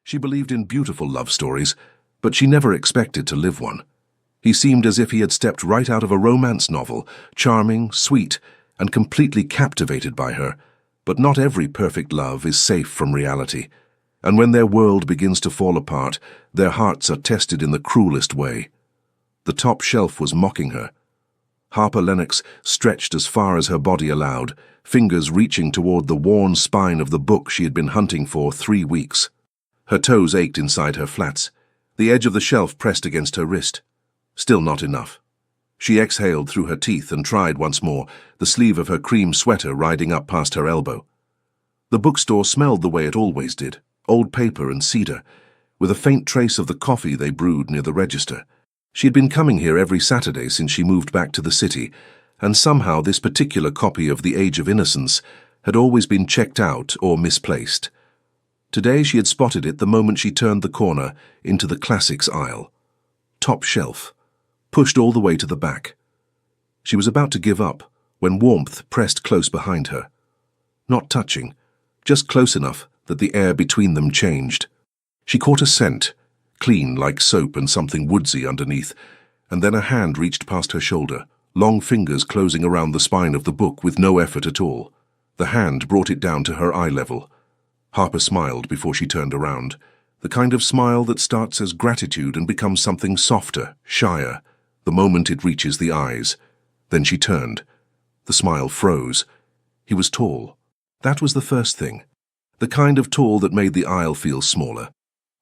She believed in beautiful love stories, but she never expected to live one. He seemed as if he had stepped right out of a romance novel, charming, sweet, and completely captivated by her. But not every perfect love is safe from reality, and when their world begins to fall apart, their hearts are tested in the cruelest way. The top shelf was mocking her. Harper Lennox stretched as far as her body allowed, fingers reaching toward the worn spine of the book she had been hunting for 3 weeks. Her toes ached inside her flats. The edge of the shelf pressed against her wrist. Still not enough. She exhaled through her teeth and tried once more, the sleeve of her cream sweater riding up past her elbow. The bookstore smelled the way it always did, old paper and cedar, with a faint trace of the coffee they brewed near the register. She had been coming here every Saturday since she moved back to the city, and somehow this particular copy of The Age of Innocence had always been checked out or misplaced. Today she had spotted it the moment she turned the corner into the classics aisle. Top shelf, pushed all the way to the back. She was about to give up when warmth pressed close behind her. Not touching, just close enough that the air between them changed. She caught a scent, clean like soap and something woodsy underneath, and then a hand reached past her shoulder, long fingers closing around the spine of the book with no effort at all. The hand brought it down to her eye level. Harper smiled before she turned around, the kind of smile that starts as gratitude and becomes something softer, shyer, the moment it reaches the eyes. Then she turned. The smile froze. He was tall. That was the first thing. The kind of tall that made the aisle feel smaller.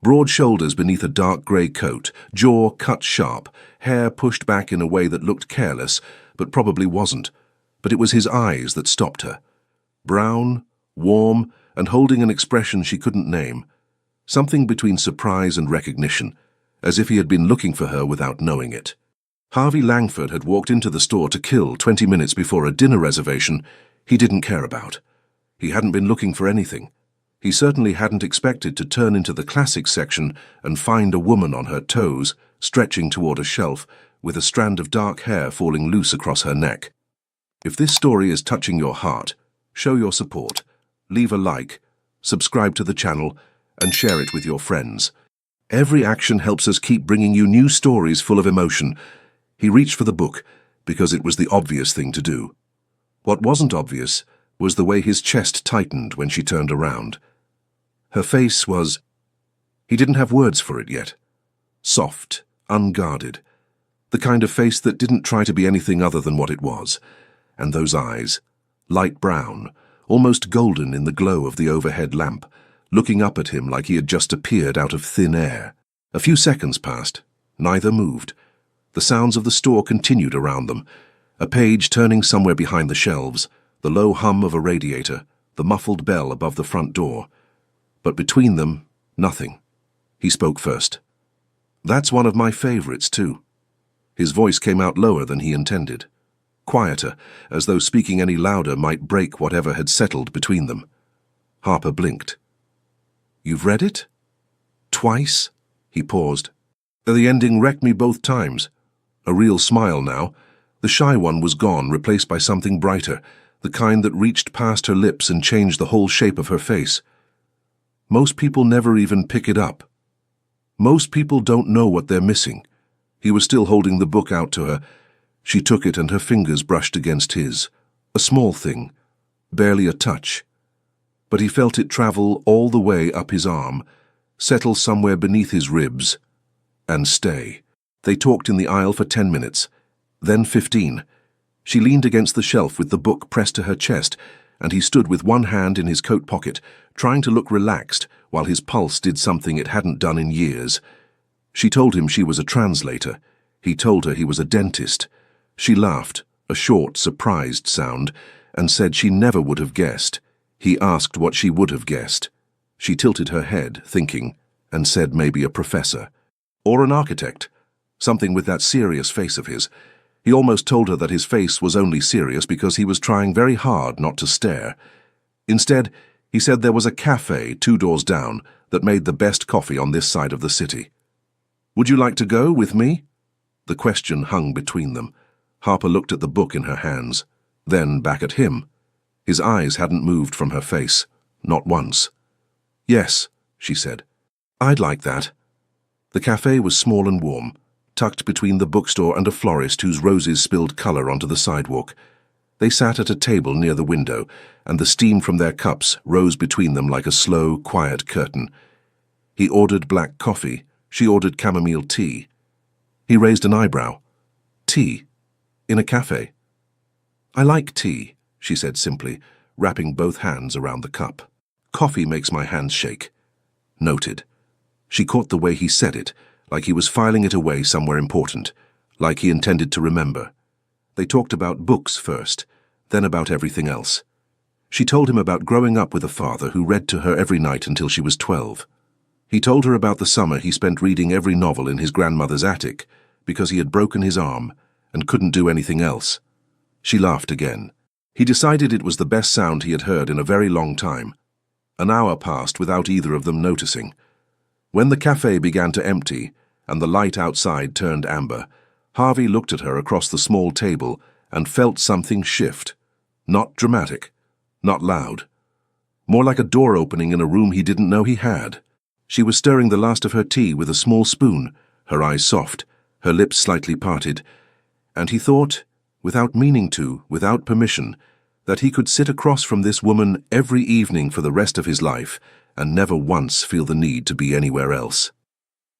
Broad shoulders beneath a dark grey coat, jaw cut sharp, hair pushed back in a way that looked careless, but probably wasn't. But it was his eyes that stopped her. Brown, warm, and holding an expression she couldn't name. Something between surprise and recognition, as if he had been looking for her without knowing it. Harvey Langford had walked into the store to kill 20 minutes before a dinner reservation he didn't care about. He hadn't been looking for anything. He certainly hadn't expected to turn into the classics section and find a woman on her toes, stretching toward a shelf, with a strand of dark hair falling loose across her neck. If this story is touching your heart, show your support. Leave a like, subscribe to the channel, and share it with your friends. Every action helps us keep bringing you new stories full of emotion. He reached for the book because it was the obvious thing to do. What wasn't obvious was the way his chest tightened when she turned around. Her face was... He didn't have words for it yet. Soft, unguarded. The kind of face that didn't try to be anything other than what it was. And those eyes, light brown, almost golden in the glow of the overhead lamp, looking up at him like he had just appeared out of thin air. A few seconds passed. Neither moved. The sounds of the store continued around them. A page turning somewhere behind the shelves, the low hum of a radiator, the muffled bell above the front door. But between them, nothing. He spoke first. "That's one of my favorites, too." His voice came out lower than he intended. Quieter, as though speaking any louder might break whatever had settled between them. Harper blinked. "You've read it?" "Twice?" He paused. "The ending wrecked me both times." A real smile now. The shy one was gone, replaced by something brighter, the kind that reached past her lips and changed the whole shape of her face. "Most people never even pick it up. Most people don't know what they're missing." He was still holding the book out to her. She took it and her fingers brushed against his. A small thing, barely a touch. But he felt it travel all the way up his arm, settle somewhere beneath his ribs, and stay. They talked in the aisle for 10 minutes, then 15. She leaned against the shelf with the book pressed to her chest, and he stood with one hand in his coat pocket, trying to look relaxed while his pulse did something it hadn't done in years. She told him she was a translator. He told her he was a dentist. She laughed, a short, surprised sound, and said she never would have guessed. He asked what she would have guessed. She tilted her head, thinking, and said maybe a professor. Or an architect. Something with that serious face of his. He almost told her that his face was only serious because he was trying very hard not to stare. Instead, he said there was a cafe 2 doors down that made the best coffee on this side of the city. "Would you like to go with me?" The question hung between them. Harper looked at the book in her hands, then back at him. His eyes hadn't moved from her face, not once. "Yes," she said. I'd like that. The cafe was small and warm, tucked between the bookstore and a florist whose roses spilled color onto the sidewalk. They sat at a table near the window, and the steam from their cups rose between them like a slow, quiet curtain. He ordered black coffee. She ordered chamomile tea. He raised an eyebrow. Tea? In a cafe? I like tea, she said simply, wrapping both hands around the cup. Coffee makes my hands shake. Noted. She caught the way he said it, like he was filing it away somewhere important, like he intended to remember. They talked about books first, then about everything else. She told him about growing up with a father who read to her every night until she was 12. He told her about the summer he spent reading every novel in his grandmother's attic because he had broken his arm and couldn't do anything else. She laughed again. He decided it was the best sound he had heard in a very long time. An hour passed without either of them noticing. When the cafe began to empty and the light outside turned amber, Harvey looked at her across the small table and felt something shift. Not dramatic, not loud. More like a door opening in a room he didn't know he had. She was stirring the last of her tea with a small spoon, her eyes soft, her lips slightly parted, and he thought, without meaning to, without permission, that he could sit across from this woman every evening for the rest of his life and never once feel the need to be anywhere else.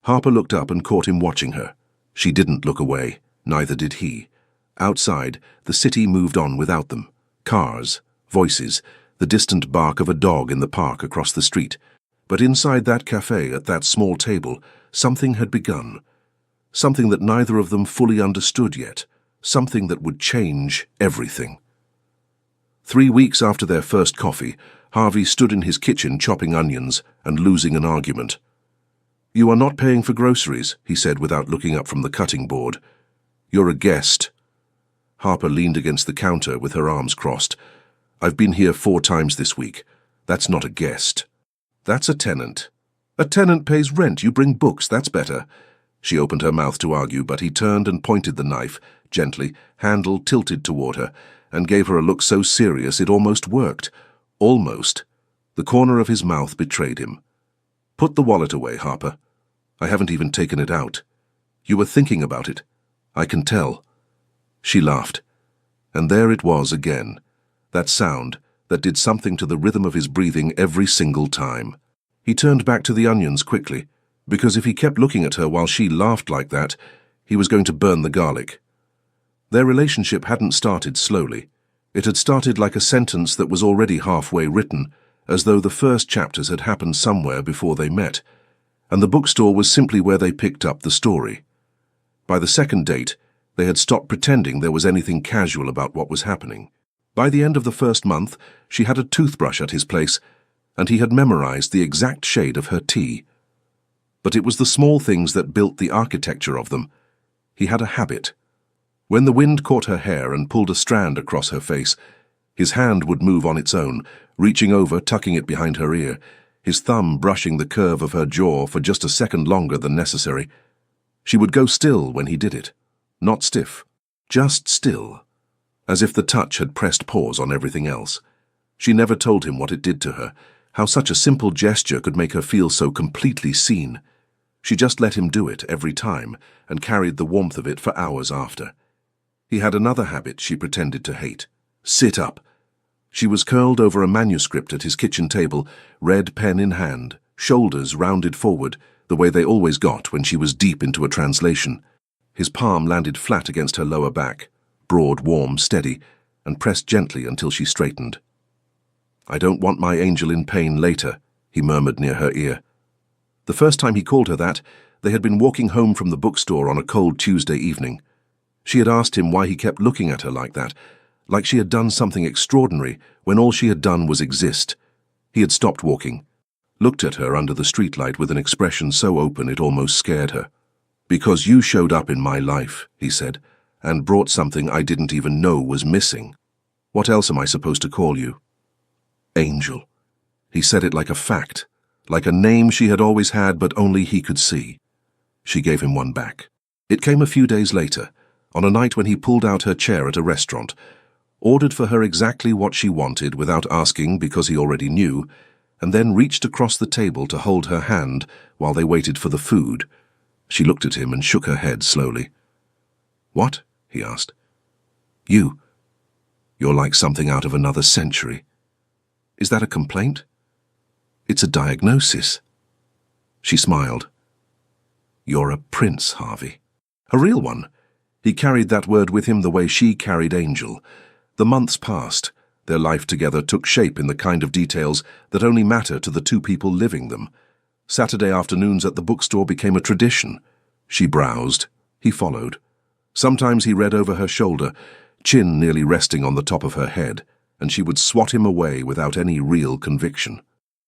Harper looked up and caught him watching her. She didn't look away, neither did he. Outside, the city moved on without them. Cars, voices, the distant bark of a dog in the park across the street. But inside that cafe, at that small table, something had begun. Something that neither of them fully understood yet. Something that would change everything. 3 weeks after their first coffee, Harvey stood in his kitchen chopping onions and losing an argument. "You are not paying for groceries," he said without looking up from the cutting board. "You're a guest." Harper leaned against the counter with her arms crossed. "I've been here 4 times this week. That's not a guest. That's a tenant. A tenant pays rent. You bring books. That's better." She opened her mouth to argue, but he turned and pointed the knife, gently, handle tilted toward her, and gave her a look so serious it almost worked. Almost. The corner of his mouth betrayed him. "Put the wallet away, Harper. I haven't even taken it out. You were thinking about it. I can tell." She laughed. And there it was again. That sound that did something to the rhythm of his breathing every single time. He turned back to the onions quickly, because if he kept looking at her while she laughed like that, he was going to burn the garlic. Their relationship hadn't started slowly. It had started like a sentence that was already halfway written, as though the first chapters had happened somewhere before they met, and the bookstore was simply where they picked up the story. By the second date, they had stopped pretending there was anything casual about what was happening. By the end of the first month, she had a toothbrush at his place, and he had memorized the exact shade of her tea. But it was the small things that built the architecture of them. He had a habit. When the wind caught her hair and pulled a strand across her face, his hand would move on its own, reaching over, tucking it behind her ear, his thumb brushing the curve of her jaw for just a second longer than necessary. She would go still when he did it. Not stiff, just still, as if the touch had pressed pause on everything else. She never told him what it did to her, how such a simple gesture could make her feel so completely seen. She just let him do it every time and carried the warmth of it for hours after. He had another habit she pretended to hate. Sit up. She was curled over a manuscript at his kitchen table, red pen in hand, shoulders rounded forward, the way they always got when she was deep into a translation. His palm landed flat against her lower back, broad, warm, steady, and pressed gently until she straightened. "I don't want my angel in pain later," he murmured near her ear. The first time he called her that, they had been walking home from the bookstore on a cold Tuesday evening. She had asked him why he kept looking at her like that, like she had done something extraordinary when all she had done was exist. He had stopped walking, looked at her under the streetlight with an expression so open it almost scared her. "Because you showed up in my life," he said, "and brought something I didn't even know was missing. What else am I supposed to call you?" Angel. He said it like a fact, like a name she had always had but only he could see. She gave him one back. It came a few days later, on a night when he pulled out her chair at a restaurant, ordered for her exactly what she wanted without asking because he already knew, and then reached across the table to hold her hand while they waited for the food. She looked at him and shook her head slowly. "What?" he asked. You're like something out of another century. Is that a complaint? It's a diagnosis." She smiled. "You're a prince, Harvey. A real one." He carried that word with him the way she carried Angel. The months passed. Their life together took shape in the kind of details that only matter to the two people living them. Saturday afternoons at the bookstore became a tradition. She browsed. He followed. Sometimes he read over her shoulder, chin nearly resting on the top of her head, and she would swat him away without any real conviction.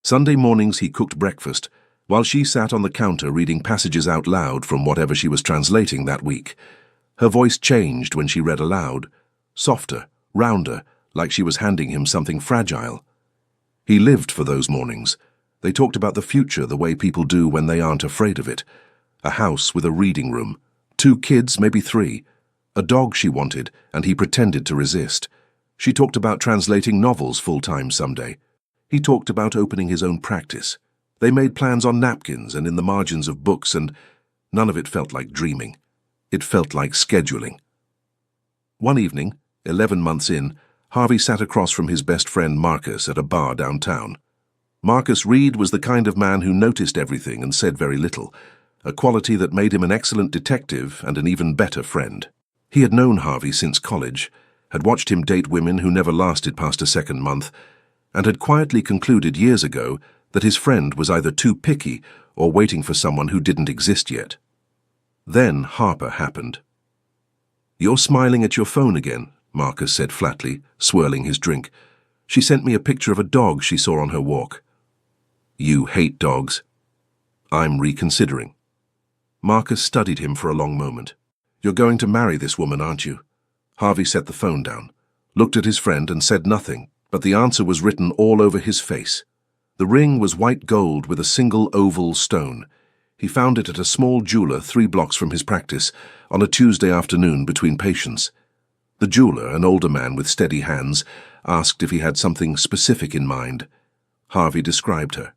Sunday mornings he cooked breakfast, while she sat on the counter reading passages out loud from whatever she was translating that week. Her voice changed when she read aloud, softer, rounder, like she was handing him something fragile. He lived for those mornings. They talked about the future the way people do when they aren't afraid of it. A house with a reading room, 2 kids, maybe 3, a dog she wanted, and he pretended to resist. She talked about translating novels full-time someday. He talked about opening his own practice. They made plans on napkins and in the margins of books, and none of it felt like dreaming. It felt like scheduling. One evening, 11 months in, Harvey sat across from his best friend Marcus at a bar downtown. Marcus Reed was the kind of man who noticed everything and said very little, a quality that made him an excellent detective and an even better friend. He had known Harvey since college, had watched him date women who never lasted past a second month, and had quietly concluded years ago that his friend was either too picky or waiting for someone who didn't exist yet. Then Harper happened. "You're smiling at your phone again," Marcus said flatly, swirling his drink. "She sent me a picture of a dog she saw on her walk." "You hate dogs." "I'm reconsidering." Marcus studied him for a long moment. "You're going to marry this woman, aren't you?" Harvey set the phone down, looked at his friend and said nothing, but the answer was written all over his face. The ring was white gold with a single oval stone. He found it at a small jeweler 3 blocks from his practice on a Tuesday afternoon between patients. The jeweler, an older man with steady hands, asked if he had something specific in mind. Harvey described her.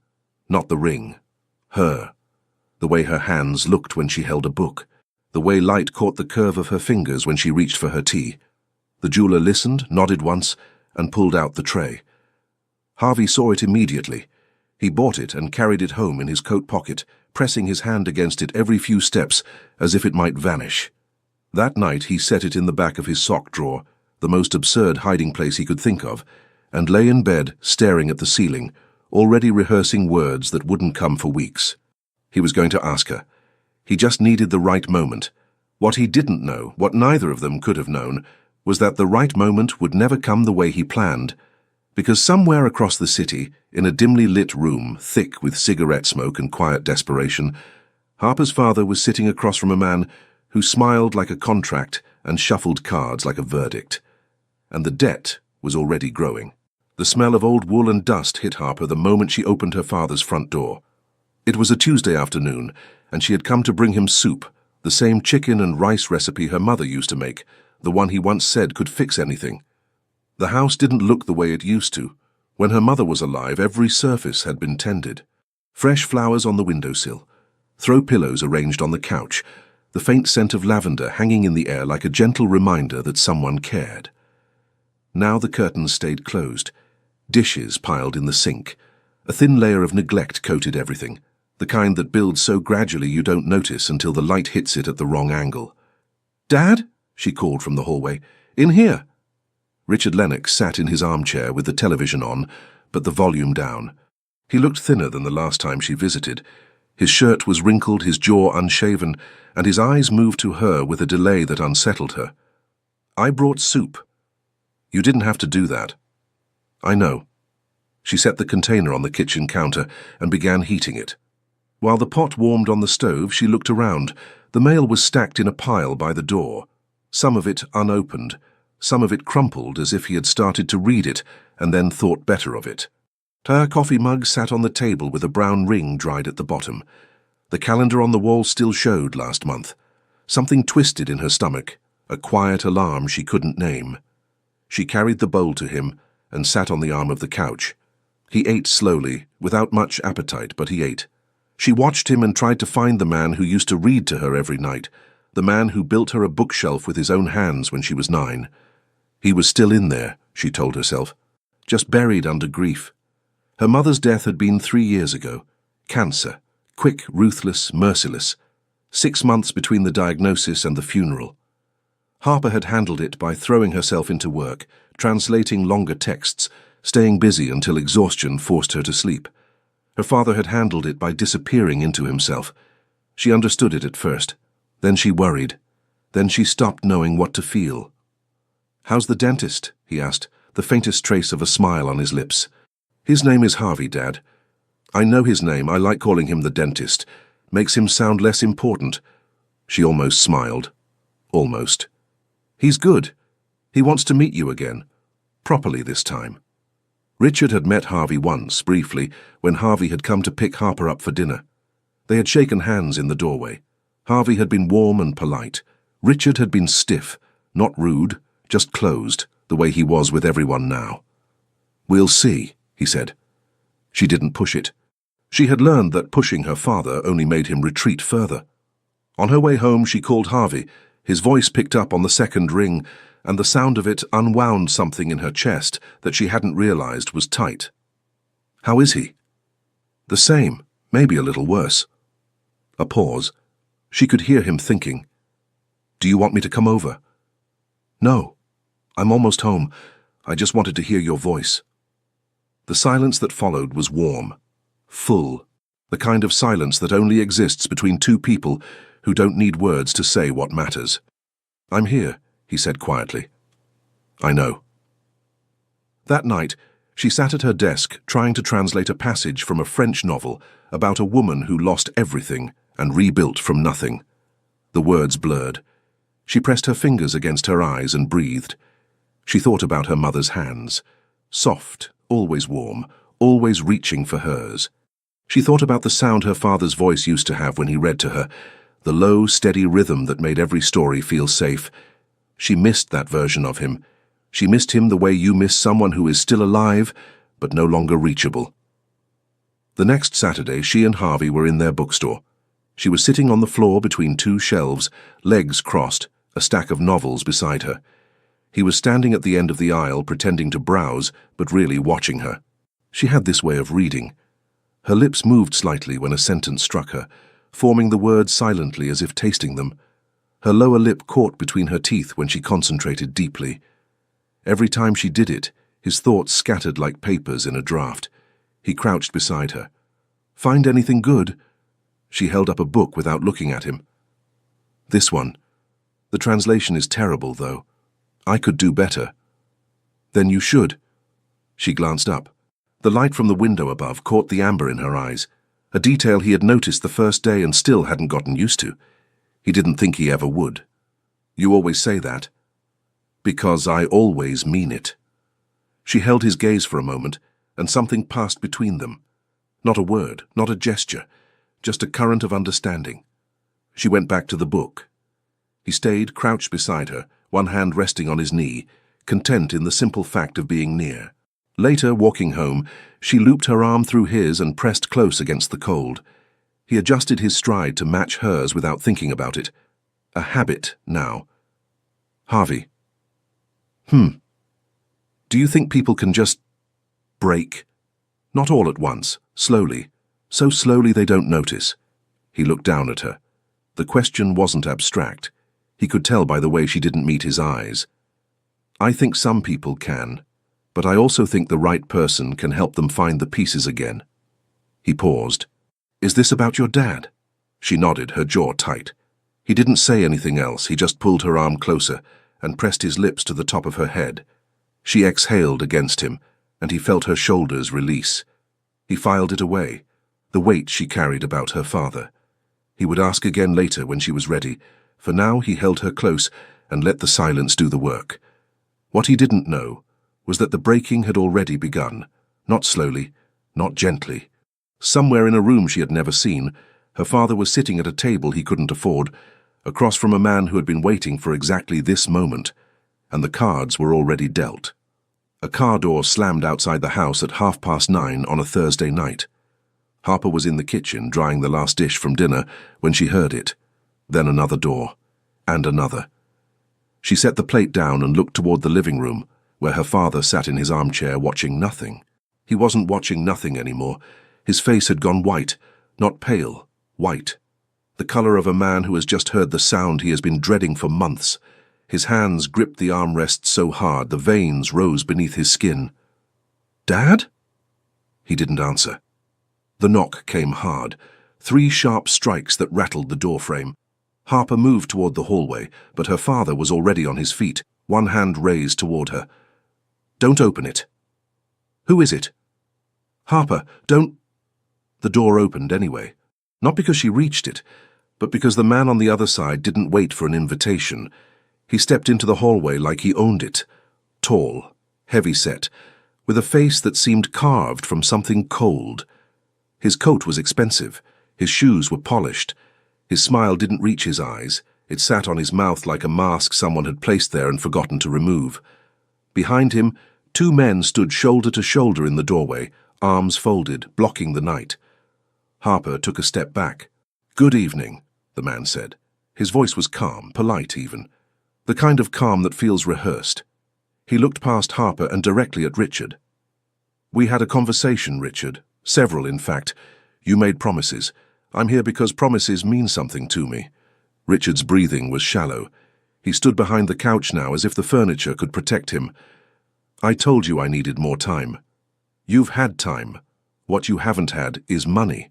Not the ring. Her. The way her hands looked when she held a book. The way light caught the curve of her fingers when she reached for her tea. The jeweler listened, nodded once, and pulled out the tray. Harvey saw it immediately. He bought it and carried it home in his coat pocket, pressing his hand against it every few steps as if it might vanish. That night he set it in the back of his sock drawer, the most absurd hiding place he could think of, and lay in bed staring at the ceiling, already rehearsing words that wouldn't come for weeks. He was going to ask her. He just needed the right moment. What he didn't know, what neither of them could have known, was that the right moment would never come the way he planned, because somewhere across the city, in a dimly lit room, thick with cigarette smoke and quiet desperation, Harper's father was sitting across from a man who smiled like a contract and shuffled cards like a verdict. And the debt was already growing. The smell of old wool and dust hit Harper the moment she opened her father's front door. It was a Tuesday afternoon, and she had come to bring him soup, the same chicken and rice recipe her mother used to make, the one he once said could fix anything. The house didn't look the way it used to. When her mother was alive, every surface had been tended. Fresh flowers on the windowsill, throw pillows arranged on the couch, the faint scent of lavender hanging in the air like a gentle reminder that someone cared. Now the curtains stayed closed, dishes piled in the sink. A thin layer of neglect coated everything, the kind that builds so gradually you don't notice until the light hits it at the wrong angle. "Dad?" she called from the hallway. "In here." Richard Lennox sat in his armchair with the television on, but the volume down. He looked thinner than the last time she visited. His shirt was wrinkled, his jaw unshaven, and his eyes moved to her with a delay that unsettled her. "I brought soup." "You didn't have to do that." "I know." She set the container on the kitchen counter and began heating it. While the pot warmed on the stove, she looked around. The mail was stacked in a pile by the door, some of it unopened, some of it crumpled as if he had started to read it and then thought better of it. Her coffee mug sat on the table with a brown ring dried at the bottom. The calendar on the wall still showed last month. Something twisted in her stomach, a quiet alarm she couldn't name. She carried the bowl to him and sat on the arm of the couch. He ate slowly, without much appetite, but he ate. She watched him and tried to find the man who used to read to her every night, the man who built her a bookshelf with his own hands when she was 9. He was still in there, she told herself, just buried under grief. Her mother's death had been 3 years ago. Cancer, quick, ruthless, merciless. 6 months between the diagnosis and the funeral. Harper had handled it by throwing herself into work, translating longer texts, staying busy until exhaustion forced her to sleep. Her father had handled it by disappearing into himself. She understood it at first. Then she worried. Then she stopped knowing what to feel. "How's the dentist?" he asked, the faintest trace of a smile on his lips. "His name is Harvey, Dad. I know his name. I like calling him the dentist. Makes him sound less important." She almost smiled. Almost. "He's good. He wants to meet you again. Properly this time." Richard had met Harvey once, briefly, when Harvey had come to pick Harper up for dinner. They had shaken hands in the doorway. Harvey had been warm and polite. Richard had been stiff, not rude, just closed, the way he was with everyone now. "We'll see," he said. She didn't push it. She had learned that pushing her father only made him retreat further. On her way home, she called Harvey. His voice picked up on the second ring, and the sound of it unwound something in her chest that she hadn't realized was tight. "How is he?" "The same, maybe a little worse." A pause. She could hear him thinking. "Do you want me to come over?" "No. I'm almost home. I just wanted to hear your voice." The silence that followed was warm, full, the kind of silence that only exists between two people who don't need words to say what matters. "I'm here," he said quietly. "I know." That night, she sat at her desk trying to translate a passage from a French novel about a woman who lost everything and rebuilt from nothing. The words blurred. She pressed her fingers against her eyes and breathed. She thought about her mother's hands. Soft, always warm, always reaching for hers. She thought about the sound her father's voice used to have when he read to her, the low, steady rhythm that made every story feel safe. She missed that version of him. She missed him the way you miss someone who is still alive, but no longer reachable. The next Saturday, she and Harvey were in their bookstore. She was sitting on the floor between two shelves, legs crossed, a stack of novels beside her. He was standing at the end of the aisle, pretending to browse, but really watching her. She had this way of reading. Her lips moved slightly when a sentence struck her, forming the words silently as if tasting them. Her lower lip caught between her teeth when she concentrated deeply. Every time she did it, his thoughts scattered like papers in a draft. He crouched beside her. "Find anything good?" She held up a book without looking at him. "This one. The translation is terrible, though. I could do better." "Then you should." She glanced up. The light from the window above caught the amber in her eyes, a detail he had noticed the first day and still hadn't gotten used to. He didn't think he ever would. "You always say that." "Because I always mean it." She held his gaze for a moment, and something passed between them. Not a word, not a gesture, just a current of understanding. She went back to the book. He stayed crouched beside her, one hand resting on his knee, content in the simple fact of being near. Later, walking home, she looped her arm through his and pressed close against the cold. He adjusted his stride to match hers without thinking about it. A habit now. "Harvey." "Do you think people can just break?" "Not all at once, slowly. So slowly they don't notice." He looked down at her. The question wasn't abstract. He could tell by the way she didn't meet his eyes. "I think some people can, but I also think the right person can help them find the pieces again." He paused. "Is this about your dad?" She nodded, her jaw tight. He didn't say anything else. He just pulled her arm closer and pressed his lips to the top of her head. She exhaled against him, and he felt her shoulders release. He filed it away, the weight she carried about her father. He would ask again later when she was ready. For now he held her close and let the silence do the work. What he didn't know was that the breaking had already begun, not slowly, not gently. Somewhere in a room she had never seen, her father was sitting at a table he couldn't afford, across from a man who had been waiting for exactly this moment, and the cards were already dealt. A car door slammed outside the house at 9:30 on a Thursday night. Harper was in the kitchen drying the last dish from dinner when she heard it. Then another door, and another. She set the plate down and looked toward the living room, where her father sat in his armchair watching nothing. He wasn't watching nothing anymore. His face had gone white, not pale, white. The color of a man who has just heard the sound he has been dreading for months. His hands gripped the armrests so hard the veins rose beneath his skin. "Dad?" He didn't answer. The knock came hard, 3 sharp strikes that rattled the doorframe. Harper moved toward the hallway, but her father was already on his feet, one hand raised toward her. "Don't open it." "Who is it?" "Harper, don't—" The door opened anyway, not because she reached it, but because the man on the other side didn't wait for an invitation. He stepped into the hallway like he owned it, tall, heavy-set, with a face that seemed carved from something cold. His coat was expensive, his shoes were polished. His smile didn't reach his eyes. It sat on his mouth like a mask someone had placed there and forgotten to remove. Behind him, 2 men stood shoulder to shoulder in the doorway, arms folded, blocking the night. Harper took a step back. "Good evening," the man said. His voice was calm, polite even. The kind of calm that feels rehearsed. He looked past Harper and directly at Richard. "We had a conversation, Richard. Several, in fact. You made promises. I'm here because promises mean something to me." Richard's breathing was shallow. He stood behind the couch now as if the furniture could protect him. "I told you I needed more time. You've had time. What you haven't had is money."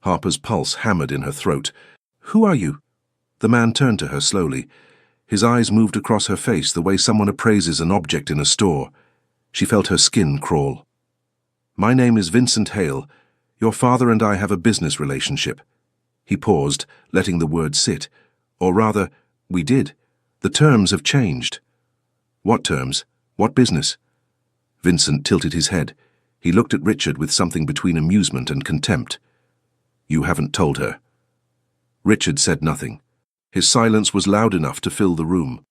Harper's pulse hammered in her throat. "Who are you?" The man turned to her slowly. His eyes moved across her face the way someone appraises an object in a store. She felt her skin crawl. "My name is Vincent Hale. Your father and I have a business relationship." He paused, letting the word sit. "Or rather, we did. The terms have changed." "What terms? What business?" Vincent tilted his head. He looked at Richard with something between amusement and contempt. "You haven't told her." Richard said nothing. His silence was loud enough to fill the room.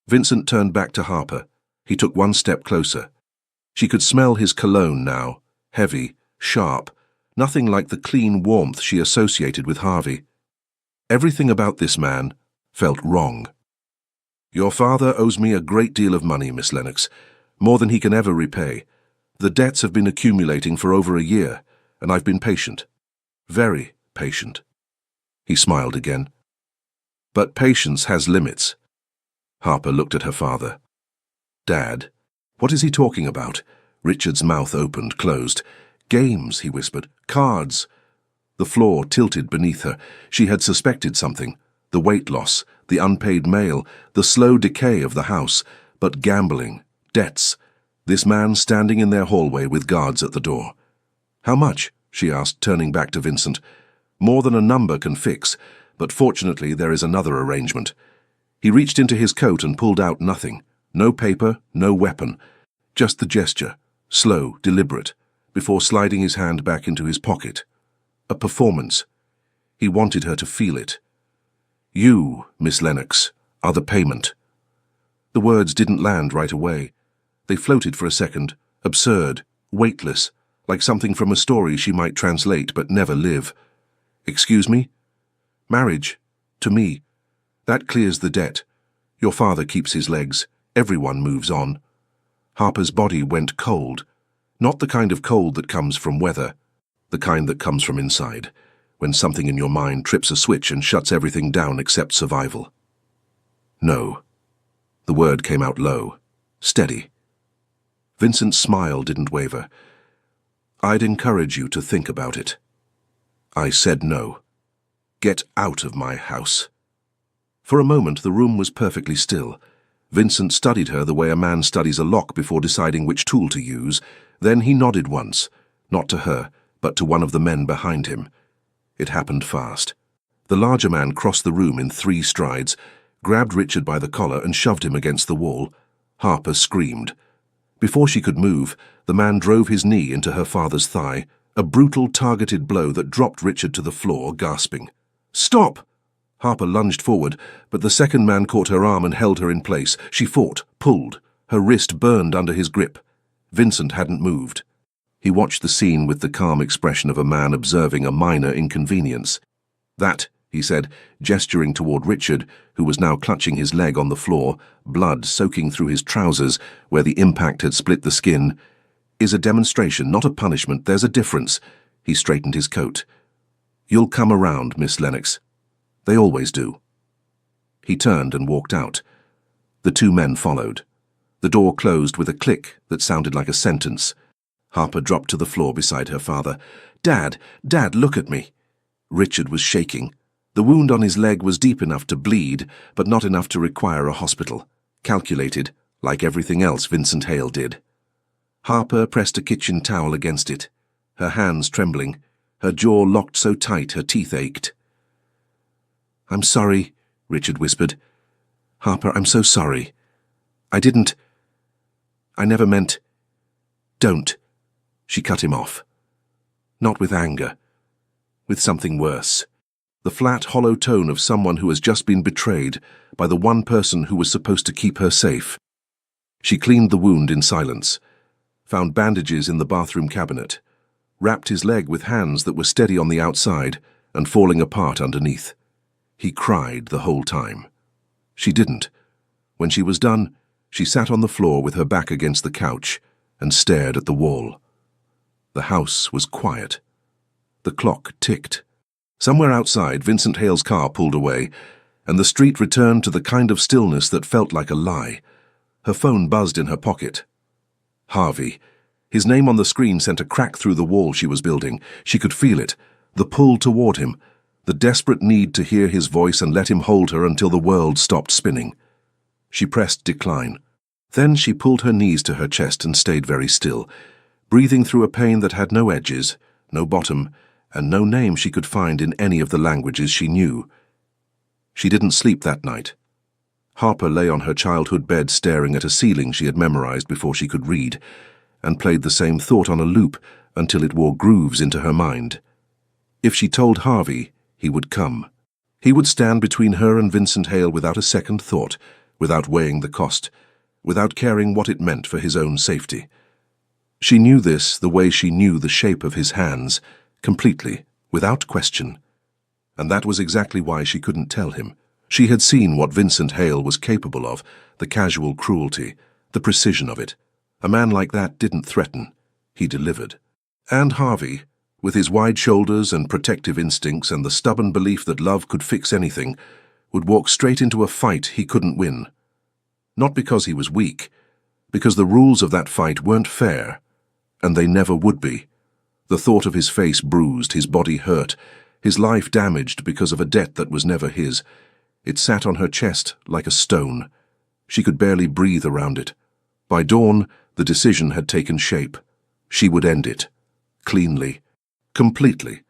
Vincent turned back to Harper. He took one step closer. She could smell his cologne now, heavy, sharp, nothing like the clean warmth she associated with Harvey. Everything about this man felt wrong. "Your father owes me a great deal of money, Miss Lennox, more than he can ever repay. The debts have been accumulating for over a year, and I've been patient. Very patient." He smiled again. "But patience has limits." Harper looked at her father. "Dad, what is he talking about?" Richard's mouth opened, closed. "Games," he whispered. "Cards." The floor tilted beneath her. She had suspected something. The weight loss, the unpaid mail, the slow decay of the house. But gambling, debts. This man standing in their hallway with guards at the door. "How much?" she asked, turning back to Vincent. "More than a number can fix, but fortunately there is another arrangement." He reached into his coat and pulled out nothing. No paper, no weapon. Just the gesture, slow, deliberate, before sliding his hand back into his pocket. A performance. He wanted her to feel it. "You, Miss Lennox, are the payment." The words didn't land right away. They floated for a second, absurd, weightless, like something from a story she might translate but never live. "Excuse me?" "Marriage. To me. That clears the debt. Your father keeps his legs. Everyone moves on." Harper's body went cold. Not the kind of cold that comes from weather. The kind that comes from inside, when something in your mind trips a switch and shuts everything down except survival. "No." The word came out low, steady. Vincent's smile didn't waver. "I'd encourage you to think about it." I said no. "Get out of my house." For a moment the room was perfectly still. Vincent studied her the way a man studies a lock before deciding which tool to use. Then he nodded once, not to her, but to one of the men behind him. It happened fast. The larger man crossed the room in 3 strides, grabbed Richard by the collar and shoved him against the wall. Harper screamed. Before she could move, the man drove his knee into her father's thigh, a brutal, targeted blow that dropped Richard to the floor, gasping. "Stop!" Harper lunged forward, but the second man caught her arm and held her in place. She fought, pulled. Her wrist burned under his grip. Vincent hadn't moved. He watched the scene with the calm expression of a man observing a minor inconvenience. "That," he said, gesturing toward Richard, who was now clutching his leg on the floor, blood soaking through his trousers where the impact had split the skin, "is a demonstration, not a punishment. There's a difference." He straightened his coat. "You'll come around, Miss Lennox. They always do." He turned and walked out. The two men followed. The door closed with a click that sounded like a sentence. Harper dropped to the floor beside her father. Dad, look at me." Richard was shaking. The wound on his leg was deep enough to bleed, but not enough to require a hospital. Calculated, like everything else Vincent Hale did. Harper pressed a kitchen towel against it, her hands trembling, her jaw locked so tight her teeth ached. "I'm sorry," Richard whispered. "Harper, I'm so sorry. I never meant—" "Don't." She cut him off. Not with anger. With something worse. The flat, hollow tone of someone who has just been betrayed by the one person who was supposed to keep her safe. She cleaned the wound in silence, found bandages in the bathroom cabinet, wrapped his leg with hands that were steady on the outside and falling apart underneath. He cried the whole time. She didn't. When she was done, she sat on the floor with her back against the couch and stared at the wall. The house was quiet. The clock ticked. Somewhere outside, Vincent Hale's car pulled away, and the street returned to the kind of stillness that felt like a lie. Her phone buzzed in her pocket. Harvey. His name on the screen sent a crack through the wall she was building. She could feel it, the pull toward him, the desperate need to hear his voice and let him hold her until the world stopped spinning. She pressed decline. Then she pulled her knees to her chest and stayed very still, breathing through a pain that had no edges, no bottom, and no name she could find in any of the languages she knew. She didn't sleep that night. Harper lay on her childhood bed staring at a ceiling she had memorized before she could read, and played the same thought on a loop until it wore grooves into her mind. If she told Harvey, he would come. He would stand between her and Vincent Hale without a second thought, without weighing the cost, without caring what it meant for his own safety. She knew this the way she knew the shape of his hands, completely, without question. And that was exactly why she couldn't tell him. She had seen what Vincent Hale was capable of, the casual cruelty, the precision of it. A man like that didn't threaten. He delivered. And Harvey, with his wide shoulders and protective instincts and the stubborn belief that love could fix anything, would walk straight into a fight he couldn't win. Not because he was weak, because the rules of that fight weren't fair, and they never would be. The thought of his face bruised, his body hurt, his life damaged because of a debt that was never his. It sat on her chest like a stone. She could barely breathe around it. By dawn, the decision had taken shape. She would end it. Cleanly. Completely.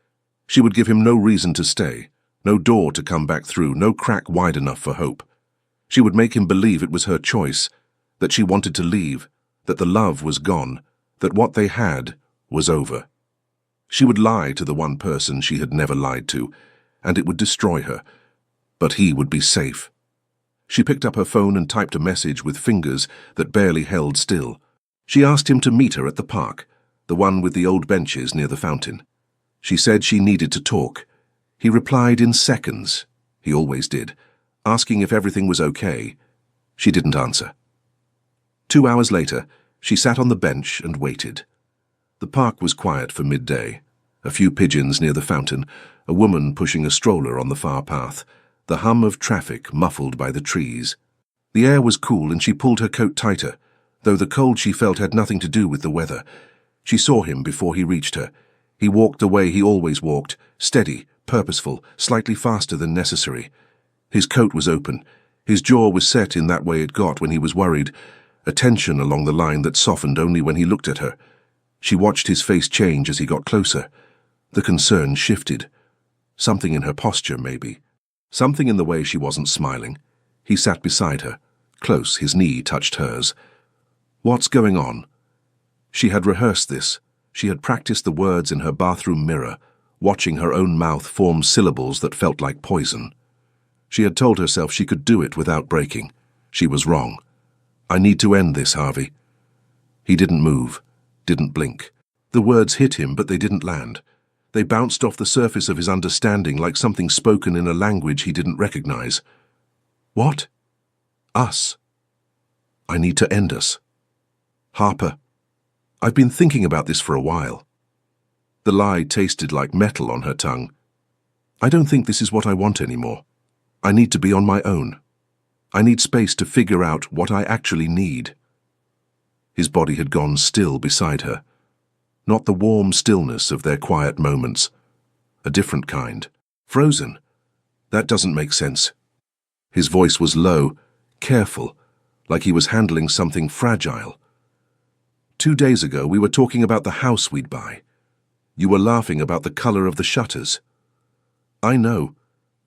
She would give him no reason to stay, no door to come back through, no crack wide enough for hope. She would make him believe it was her choice, that she wanted to leave, that the love was gone, that what they had was over. She would lie to the one person she had never lied to, and it would destroy her. But he would be safe. She picked up her phone and typed a message with fingers that barely held still. She asked him to meet her at the park, the one with the old benches near the fountain. She said she needed to talk. He replied in seconds. He always did, asking if everything was okay. She didn't answer. 2 hours later, she sat on the bench and waited. The park was quiet for midday. A few pigeons near the fountain, a woman pushing a stroller on the far path, the hum of traffic muffled by the trees. The air was cool and she pulled her coat tighter, though the cold she felt had nothing to do with the weather. She saw him before he reached her. He walked the way he always walked, steady, purposeful, slightly faster than necessary. His coat was open. His jaw was set in that way it got when he was worried, a tension along the line that softened only when he looked at her. She watched his face change as he got closer. The concern shifted. Something in her posture, maybe. Something in the way she wasn't smiling. He sat beside her. Close, his knee touched hers. What's going on? She had rehearsed this. She had practiced the words in her bathroom mirror, watching her own mouth form syllables that felt like poison. She had told herself she could do it without breaking. She was wrong. I need to end this, Harvey. He didn't move, didn't blink. The words hit him, but they didn't land. They bounced off the surface of his understanding like something spoken in a language he didn't recognize. What? Us. I need to end us. Harper, I've been thinking about this for a while. The lie tasted like metal on her tongue. I don't think this is what I want anymore. I need to be on my own. I need space to figure out what I actually need. His body had gone still beside her. Not the warm stillness of their quiet moments. A different kind. Frozen. That doesn't make sense. His voice was low, careful, like he was handling something fragile. 2 days ago, we were talking about the house we'd buy. You were laughing about the color of the shutters. I know,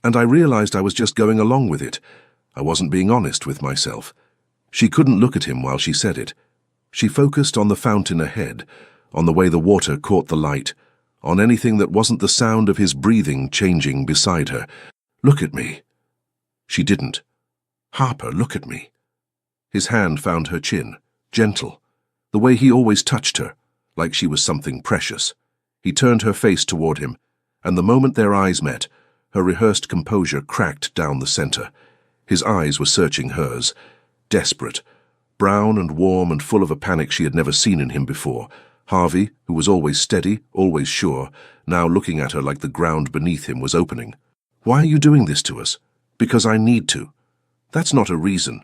and I realized I was just going along with it. I wasn't being honest with myself. She couldn't look at him while she said it. She focused on the fountain ahead, on the way the water caught the light, on anything that wasn't the sound of his breathing changing beside her. Look at me. She didn't. Harper, look at me. His hand found her chin, gentle, the way he always touched her, like she was something precious. He turned her face toward him, and the moment their eyes met, her rehearsed composure cracked down the center. His eyes were searching hers, desperate, brown and warm and full of a panic she had never seen in him before. Harvey, who was always steady, always sure, now looking at her like the ground beneath him was opening. Why are you doing this to us? Because I need to. That's not a reason.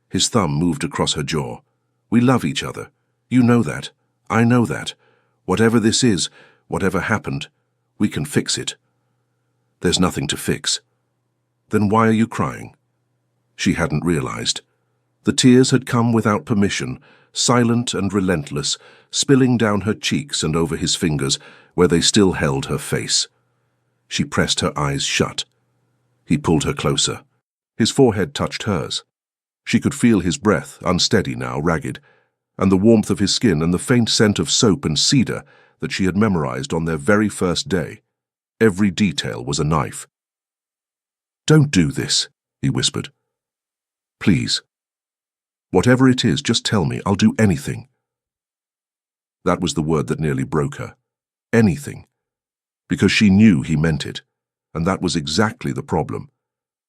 His thumb moved across her jaw. We love each other. You know that. I know that. Whatever this is, whatever happened, we can fix it. There's nothing to fix. Then why are you crying? She hadn't realized. The tears had come without permission, silent and relentless, spilling down her cheeks and over his fingers, where they still held her face. She pressed her eyes shut. He pulled her closer. His forehead touched hers. She could feel his breath, unsteady now, ragged, and the warmth of his skin and the faint scent of soap and cedar that she had memorized on their very first day. Every detail was a knife. "Don't do this," he whispered. "Please. Whatever it is, just tell me. I'll do anything." That was the word that nearly broke her. Anything. Because she knew he meant it, and that was exactly the problem.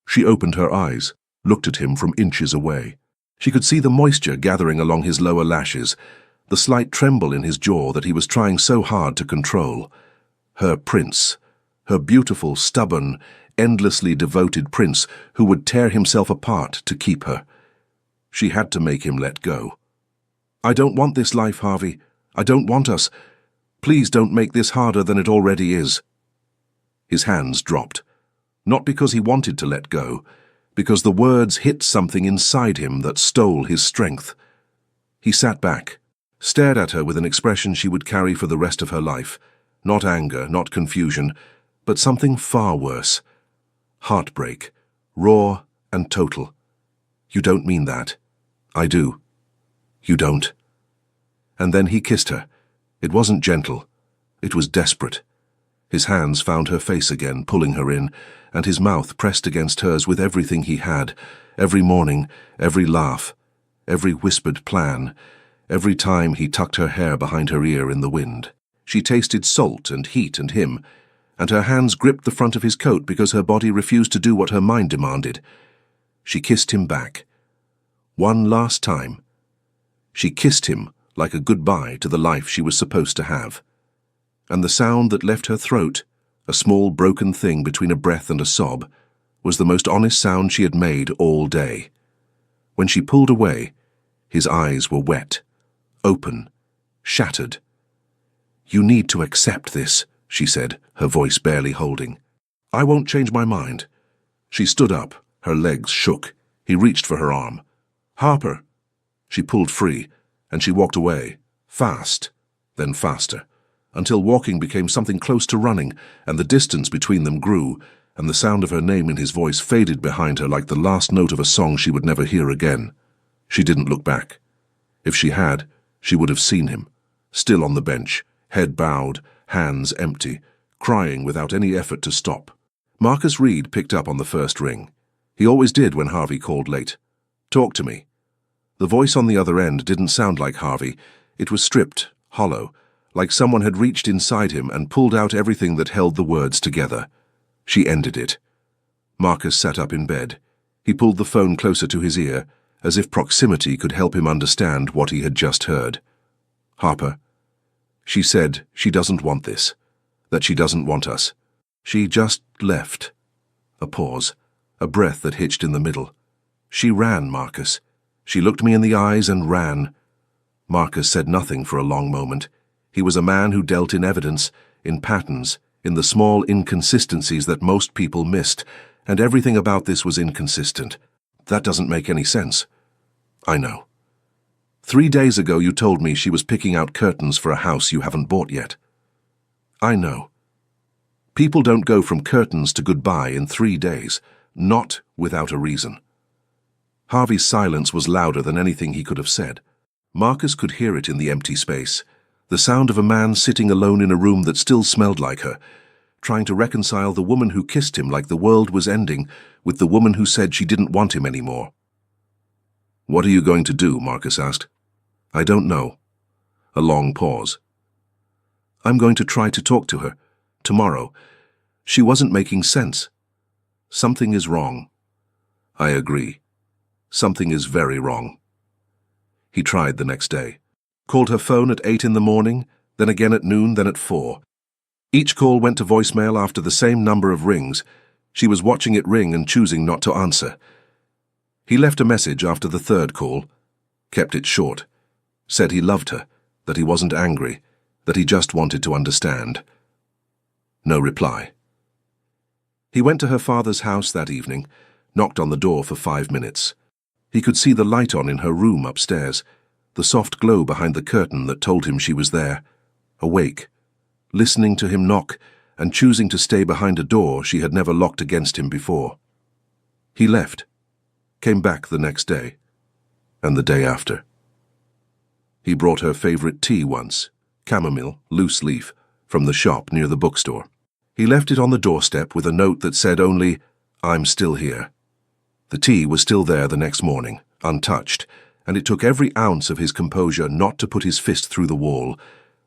She opened her eyes, looked at him from inches away. She could see the moisture gathering along his lower lashes, the slight tremble in his jaw that he was trying so hard to control. Her prince, her beautiful, stubborn, endlessly devoted prince who would tear himself apart to keep her. She had to make him let go. "I don't want this life, Harvey. I don't want us. Please don't make this harder than it already is." His hands dropped, not because he wanted to let go, because the words hit something inside him that stole his strength. He sat back, stared at her with an expression she would carry for the rest of her life. Not anger, not confusion, but something far worse. Heartbreak, raw and total. "You don't mean that." "I do." "You don't." And then he kissed her. It wasn't gentle. It was desperate. His hands found her face again, pulling her in, and his mouth pressed against hers with everything he had, every morning, every laugh, every whispered plan, every time he tucked her hair behind her ear in the wind. She tasted salt and heat and him, and her hands gripped the front of his coat because her body refused to do what her mind demanded. She kissed him back. One last time. She kissed him like a goodbye to the life she was supposed to have. And the sound that left her throat, a small broken thing between a breath and a sob, was the most honest sound she had made all day. When she pulled away, his eyes were wet, open, shattered. "You need to accept this," she said, her voice barely holding. "I won't change my mind." She stood up, her legs shook. He reached for her arm. "Harper." She pulled free, and she walked away, fast, then faster, until walking became something close to running, and the distance between them grew, and the sound of her name in his voice faded behind her like the last note of a song she would never hear again. She didn't look back. If she had, she would have seen him, still on the bench, head bowed, hands empty, crying without any effort to stop. Marcus Reed picked up on the first ring. He always did when Harvey called late. "Talk to me." The voice on the other end didn't sound like Harvey. It was stripped, hollow, like someone had reached inside him and pulled out everything that held the words together. She ended it. Marcus sat up in bed. He pulled the phone closer to his ear, as if proximity could help him understand what he had just heard. "Harper, she said she doesn't want this, that she doesn't want us. She just left." A pause, a breath that hitched in the middle. "She ran, Marcus. She looked me in the eyes and ran." Marcus said nothing for a long moment. He was a man who dealt in evidence, in patterns, in the small inconsistencies that most people missed, and everything about this was inconsistent. "That doesn't make any sense." "I know. 3 days ago you told me she was picking out curtains for a house you haven't bought yet." "I know. People don't go from curtains to goodbye in 3 days, not without a reason." Harvey's silence was louder than anything he could have said. Marcus could hear it in the empty space, the sound of a man sitting alone in a room that still smelled like her, trying to reconcile the woman who kissed him like the world was ending with the woman who said she didn't want him anymore. "What are you going to do?" Marcus asked. "I don't know." A long pause. "I'm going to try to talk to her. Tomorrow. She wasn't making sense. Something is wrong." "I agree. Something is very wrong." He tried the next day. Called her phone at 8 in the morning, then again at noon, then at 4. Each call went to voicemail after the same number of rings. She was watching it ring and choosing not to answer. He left a message after the third call, kept it short, said he loved her, that he wasn't angry, that he just wanted to understand. No reply. He went to her father's house that evening, knocked on the door for 5 minutes. He could see the light on in her room upstairs, the soft glow behind the curtain that told him she was there, awake, listening to him knock and choosing to stay behind a door she had never locked against him before. He left, came back the next day, and the day after. He brought her favorite tea once, chamomile, loose leaf, from the shop near the bookstore. He left it on the doorstep with a note that said only, "I'm still here." The tea was still there the next morning, untouched, and it took every ounce of his composure not to put his fist through the wall.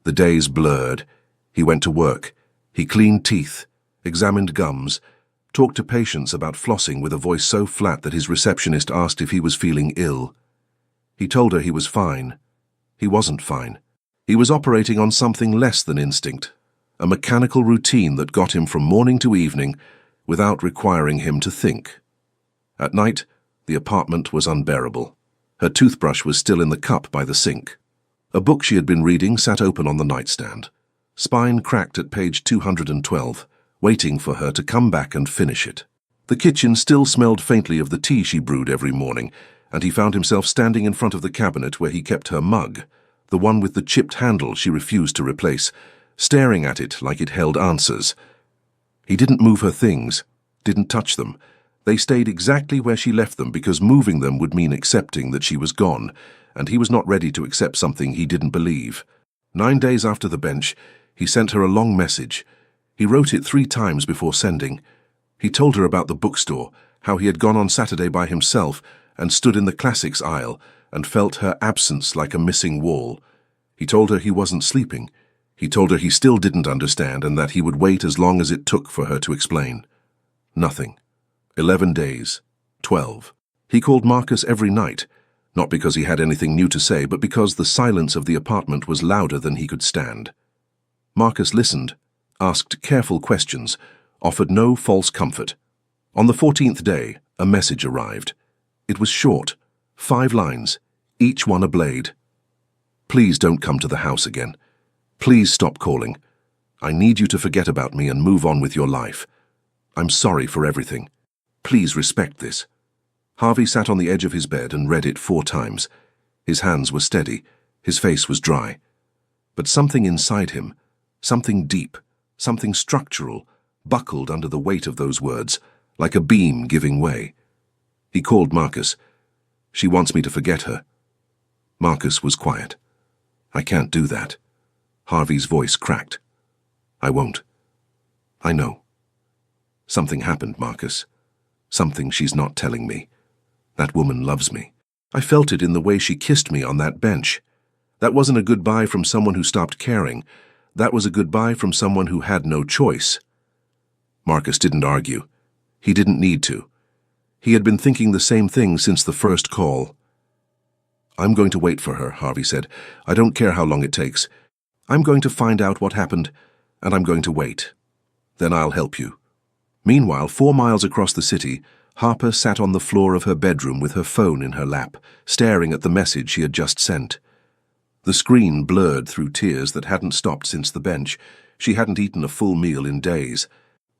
The days blurred. He went to work. He cleaned teeth, examined gums, talked to patients about flossing with a voice so flat that his receptionist asked if he was feeling ill. He told her he was fine. He wasn't fine. He was operating on something less than instinct, a mechanical routine that got him from morning to evening without requiring him to think. At night, the apartment was unbearable. Her toothbrush was still in the cup by the sink. A book she had been reading sat open on the nightstand, spine cracked at page 212, waiting for her to come back and finish it. The kitchen still smelled faintly of the tea she brewed every morning, and he found himself standing in front of the cabinet where he kept her mug, the one with the chipped handle she refused to replace, staring at it like it held answers. He didn't move her things, didn't touch them. They stayed exactly where she left them because moving them would mean accepting that she was gone, and he was not ready to accept something he didn't believe. 9 days after the bench, he sent her a long message. He wrote it 3 times before sending. He told her about the bookstore, how he had gone on Saturday by himself and stood in the classics aisle and felt her absence like a missing wall. He told her he wasn't sleeping. He told her he still didn't understand and that he would wait as long as it took for her to explain. Nothing. 11 days. 12. He called Marcus every night, not because he had anything new to say, but because the silence of the apartment was louder than he could stand. Marcus listened, asked careful questions, offered no false comfort. On the 14th day, a message arrived. It was short, 5 lines, each one a blade. "Please don't come to the house again. Please stop calling. I need you to forget about me and move on with your life. I'm sorry for everything. Please respect this." Harvey sat on the edge of his bed and read it 4 times. His hands were steady, his face was dry. But something inside him, something deep, something structural, buckled under the weight of those words, like a beam giving way. He called Marcus. "She wants me to forget her." Marcus was quiet. "I can't do that." Harvey's voice cracked. "I won't. I know. Something happened, Marcus. Something she's not telling me. That woman loves me. I felt it in the way she kissed me on that bench. That wasn't a goodbye from someone who stopped caring. That was a goodbye from someone who had no choice. Marcus didn't argue. He didn't need to. He had been thinking the same thing since the first call. "I'm going to wait for her," Harvey said. "I don't care how long it takes. I'm going to find out what happened, and I'm going to wait. Then I'll help you." Meanwhile, 4 miles across the city, Harper sat on the floor of her bedroom with her phone in her lap, staring at the message she had just sent. The screen blurred through tears that hadn't stopped since the bench. She hadn't eaten a full meal in days.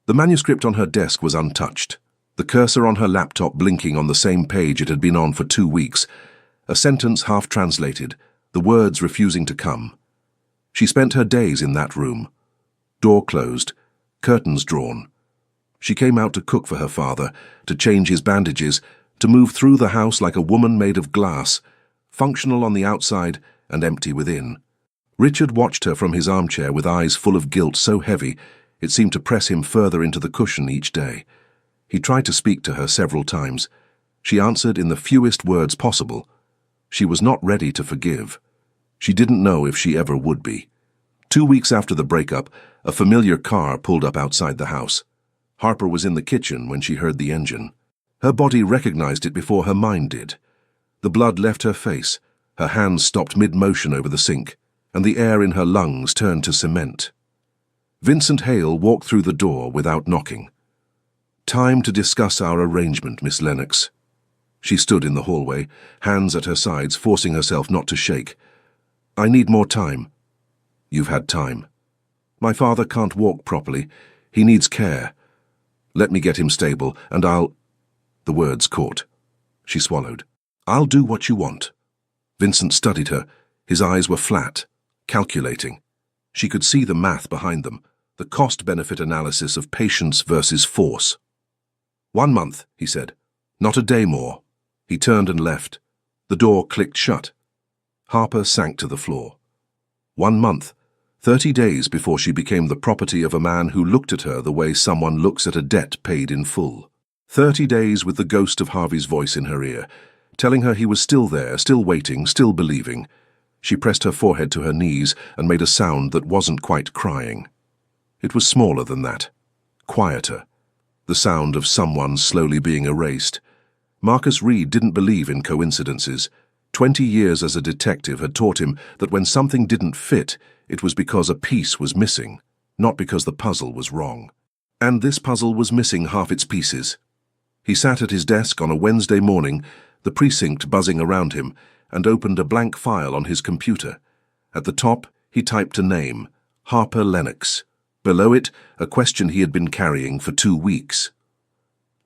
The manuscript on her desk was untouched, the cursor on her laptop blinking on the same page it had been on for 2 weeks, a sentence half translated, the words refusing to come. She spent her days in that room. Door closed, curtains drawn. She came out to cook for her father, to change his bandages, to move through the house like a woman made of glass, functional on the outside and empty within. Richard watched her from his armchair with eyes full of guilt so heavy it seemed to press him further into the cushion each day. He tried to speak to her several times. She answered in the fewest words possible. She was not ready to forgive. She didn't know if she ever would be. 2 weeks after the breakup, a familiar car pulled up outside the house. Harper was in the kitchen when she heard the engine. Her body recognized it before her mind did. The blood left her face, her hands stopped mid-motion over the sink, and the air in her lungs turned to cement. Vincent Hale walked through the door without knocking. "Time to discuss our arrangement, Miss Lennox." She stood in the hallway, hands at her sides, forcing herself not to shake. "I need more time." "You've had time." "My father can't walk properly. He needs care. Let me get him stable, and I'll—" The words caught. She swallowed. "I'll do what you want." Vincent studied her. His eyes were flat, calculating. She could see the math behind them, the cost-benefit analysis of patience versus force. "1 month," he said. "Not a day more." He turned and left. The door clicked shut. Harper sank to the floor. 1 month, 30 days before she became the property of a man who looked at her the way someone looks at a debt paid in full. 30 days with the ghost of Harvey's voice in her ear, telling her he was still there, still waiting, still believing. She pressed her forehead to her knees and made a sound that wasn't quite crying. It was smaller than that, quieter, the sound of someone slowly being erased. Marcus Reed didn't believe in coincidences. 20 years as a detective had taught him that when something didn't fit, it was because a piece was missing, not because the puzzle was wrong. And this puzzle was missing half its pieces. He sat at his desk on a Wednesday morning, the precinct buzzing around him, and opened a blank file on his computer. At the top, he typed a name, Harper Lennox. Below it, a question he had been carrying for 2 weeks.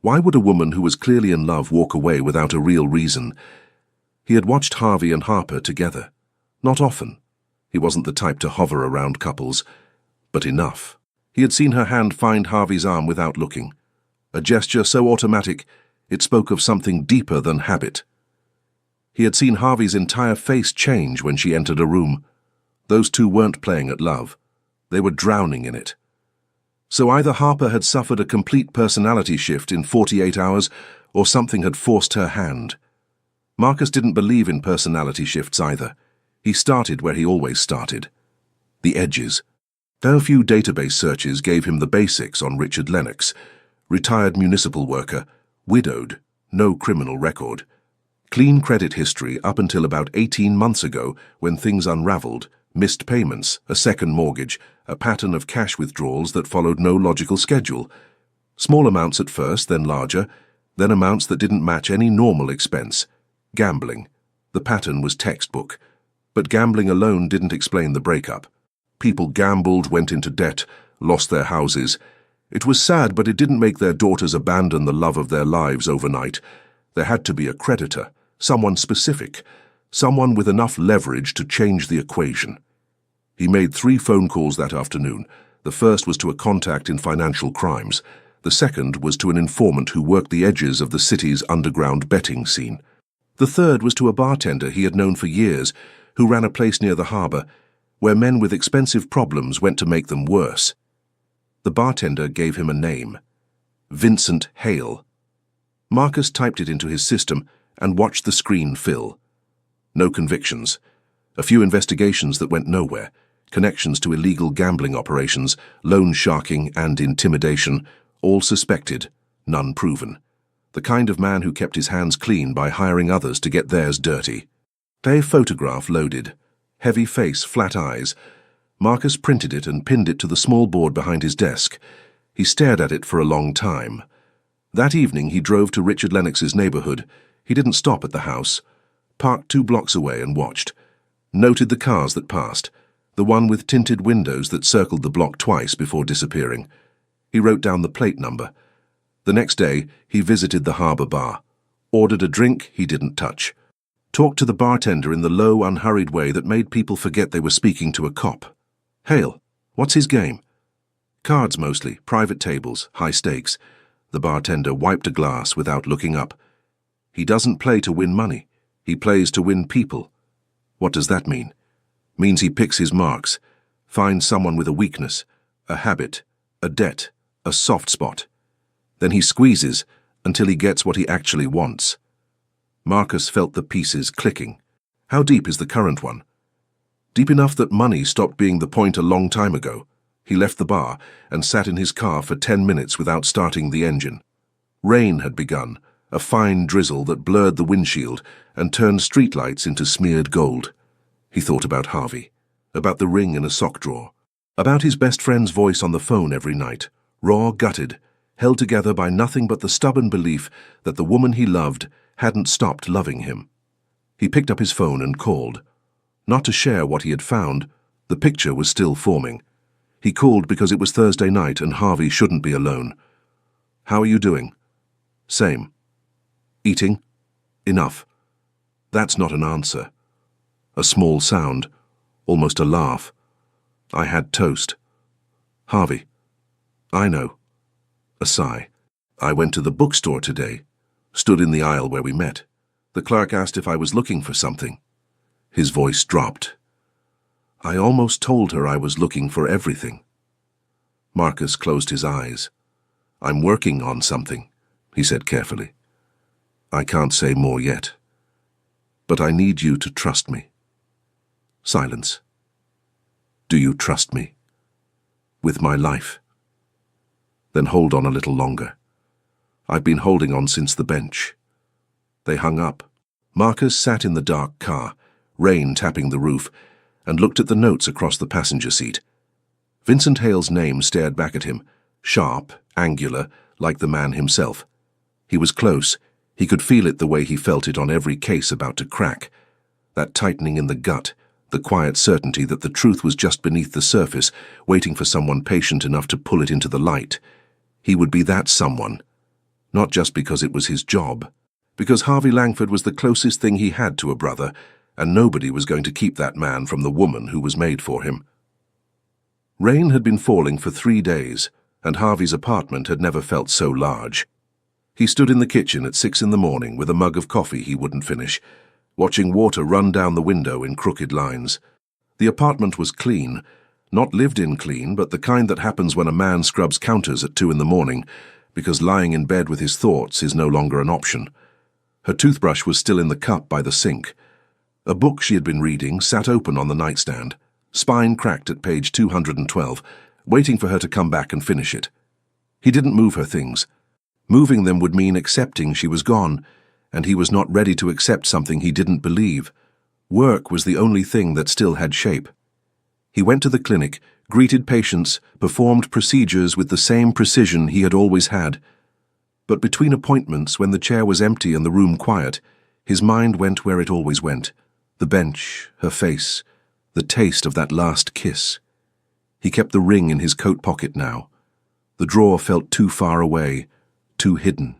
Why would a woman who was clearly in love walk away without a real reason? He had watched Harvey and Harper together. Not often. He wasn't the type to hover around couples, but enough. He had seen her hand find Harvey's arm without looking. A gesture so automatic, it spoke of something deeper than habit. He had seen Harvey's entire face change when she entered a room. Those two weren't playing at love. They were drowning in it. So either Harper had suffered a complete personality shift in 48 hours, or something had forced her hand. Marcus didn't believe in personality shifts either. He started where he always started. The edges. A few database searches gave him the basics on Richard Lennox. Retired municipal worker, widowed, no criminal record. Clean credit history up until about 18 months ago when things unraveled, missed payments, a second mortgage, a pattern of cash withdrawals that followed no logical schedule. Small amounts at first, then larger, then amounts that didn't match any normal expense. Gambling. The pattern was textbook. But gambling alone didn't explain the breakup. People gambled, went into debt, lost their houses. It was sad, but it didn't make their daughters abandon the love of their lives overnight. There had to be a creditor, someone specific, someone with enough leverage to change the equation. He made 3 phone calls that afternoon. The first was to a contact in financial crimes. The second was to an informant who worked the edges of the city's underground betting scene. The third was to a bartender he had known for years, who ran a place near the harbour, where men with expensive problems went to make them worse. The bartender gave him a name. Vincent Hale. Marcus typed it into his system, and watched the screen fill. No convictions. A few investigations that went nowhere. Connections to illegal gambling operations, loan sharking and intimidation, all suspected, none proven. The kind of man who kept his hands clean by hiring others to get theirs dirty. A photograph loaded. Heavy face, flat eyes. Marcus printed it and pinned it to the small board behind his desk. He stared at it for a long time. That evening he drove to Richard Lennox's neighborhood. He didn't stop at the house. Parked 2 blocks away and watched. Noted the cars that passed. The one with tinted windows that circled the block twice before disappearing. He wrote down the plate number. The next day, he visited the Harbour Bar. Ordered a drink he didn't touch. Talked to the bartender in the low, unhurried way that made people forget they were speaking to a cop. Hale, what's his game? Cards mostly, private tables, high stakes. The bartender wiped a glass without looking up. He doesn't play to win money. He plays to win people. What does that mean? Means he picks his marks, finds someone with a weakness, a habit, a debt, a soft spot. Then he squeezes until he gets what he actually wants. Marcus felt the pieces clicking. How deep is the current one? Deep enough that money stopped being the point a long time ago. He left the bar and sat in his car for 10 minutes without starting the engine. Rain had begun, a fine drizzle that blurred the windshield and turned streetlights into smeared gold. He thought about Harvey, about the ring in a sock drawer, about his best friend's voice on the phone every night, raw, gutted, held together by nothing but the stubborn belief that the woman he loved hadn't stopped loving him. He picked up his phone and called. Not to share what he had found, the picture was still forming. He called because it was Thursday night and Harvey shouldn't be alone. How are you doing? Same. Eating? Enough. That's not an answer. A small sound, almost a laugh. I had toast. Harvey. I know. A sigh. I went to the bookstore today. Stood in the aisle where we met. The clerk asked if I was looking for something. His voice dropped. I almost told her I was looking for everything. Marcus closed his eyes. I'm working on something, he said carefully. I can't say more yet. But I need you to trust me. Silence. Do you trust me? With my life? Then hold on a little longer. I've been holding on since the bench. They hung up. Marcus sat in the dark car, rain tapping the roof, and looked at the notes across the passenger seat. Vincent Hale's name stared back at him, sharp, angular, like the man himself. He was close. He could feel it the way he felt it on every case about to crack. That tightening in the gut, the quiet certainty that the truth was just beneath the surface, waiting for someone patient enough to pull it into the light. He would be that someone. Not just because it was his job. Because Harvey Langford was the closest thing he had to a brother, and nobody was going to keep that man from the woman who was made for him. Rain had been falling for 3 days, and Harvey's apartment had never felt so large. He stood in the kitchen at 6 in the morning with a mug of coffee he wouldn't finish, watching water run down the window in crooked lines. The apartment was clean, not lived-in clean, but the kind that happens when a man scrubs counters at 2 in the morning, because lying in bed with his thoughts is no longer an option. Her toothbrush was still in the cup by the sink. A book she had been reading sat open on the nightstand, spine cracked at page 212, waiting for her to come back and finish it. He didn't move her things. Moving them would mean accepting she was gone, and he was not ready to accept something he didn't believe. Work was the only thing that still had shape. He went to the clinic, greeted patients, performed procedures with the same precision he had always had. But between appointments, when the chair was empty and the room quiet, his mind went where it always went. The bench, her face, the taste of that last kiss. He kept the ring in his coat pocket now. The drawer felt too far away, too hidden.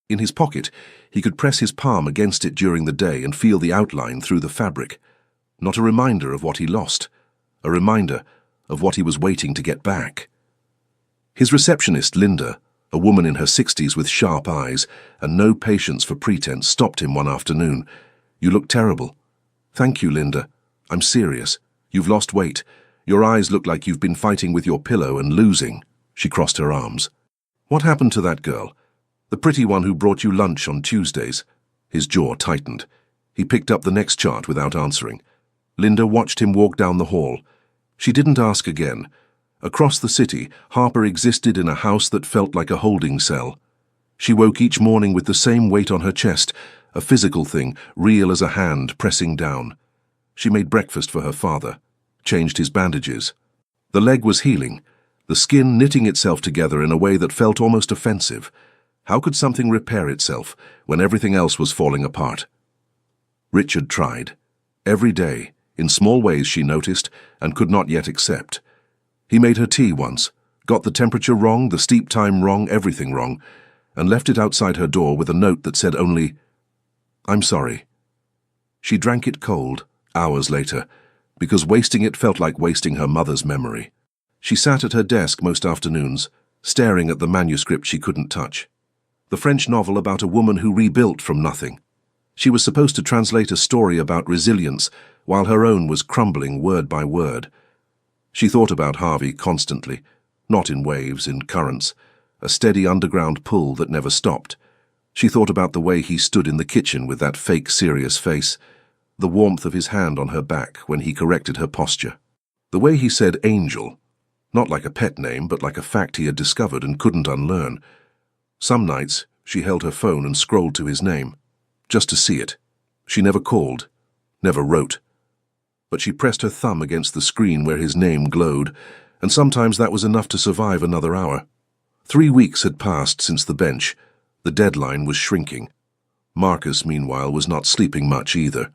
In his pocket, he could press his palm against it during the day and feel the outline through the fabric. Not a reminder of what he lost, a reminder of what he was waiting to get back. His receptionist, Linda, a woman in her 60s with sharp eyes and no patience for pretense, stopped him one afternoon. You look terrible. Thank you, Linda. I'm serious. You've lost weight. Your eyes look like you've been fighting with your pillow and losing. She crossed her arms. What happened to that girl? The pretty one who brought you lunch on Tuesdays? His jaw tightened. He picked up the next chart without answering. Linda watched him walk down the hall. She didn't ask again. Across the city, Harper existed in a house that felt like a holding cell. She woke each morning with the same weight on her chest, a physical thing, real as a hand pressing down. She made breakfast for her father, changed his bandages. The leg was healing, the skin knitting itself together in a way that felt almost offensive. How could something repair itself when everything else was falling apart? Richard tried. Every day, in small ways she noticed and could not yet accept. He made her tea once, got the temperature wrong, the steep time wrong, everything wrong, and left it outside her door with a note that said only, "I'm sorry." She drank it cold, hours later, because wasting it felt like wasting her mother's memory. She sat at her desk most afternoons, staring at the manuscript she couldn't touch. The French novel about a woman who rebuilt from nothing. She was supposed to translate a story about resilience, while her own was crumbling word by word. She thought about Harvey constantly, not in waves, in currents, a steady underground pull that never stopped. She thought about the way he stood in the kitchen with that fake serious face, the warmth of his hand on her back when he corrected her posture. The way he said Angel, not like a pet name, but like a fact he had discovered and couldn't unlearn. Some nights, she held her phone and scrolled to his name, just to see it. She never called, never wrote. But she pressed her thumb against the screen where his name glowed, and sometimes that was enough to survive another hour. 3 weeks had passed since the bench. The deadline was shrinking. Marcus, meanwhile, was not sleeping much either.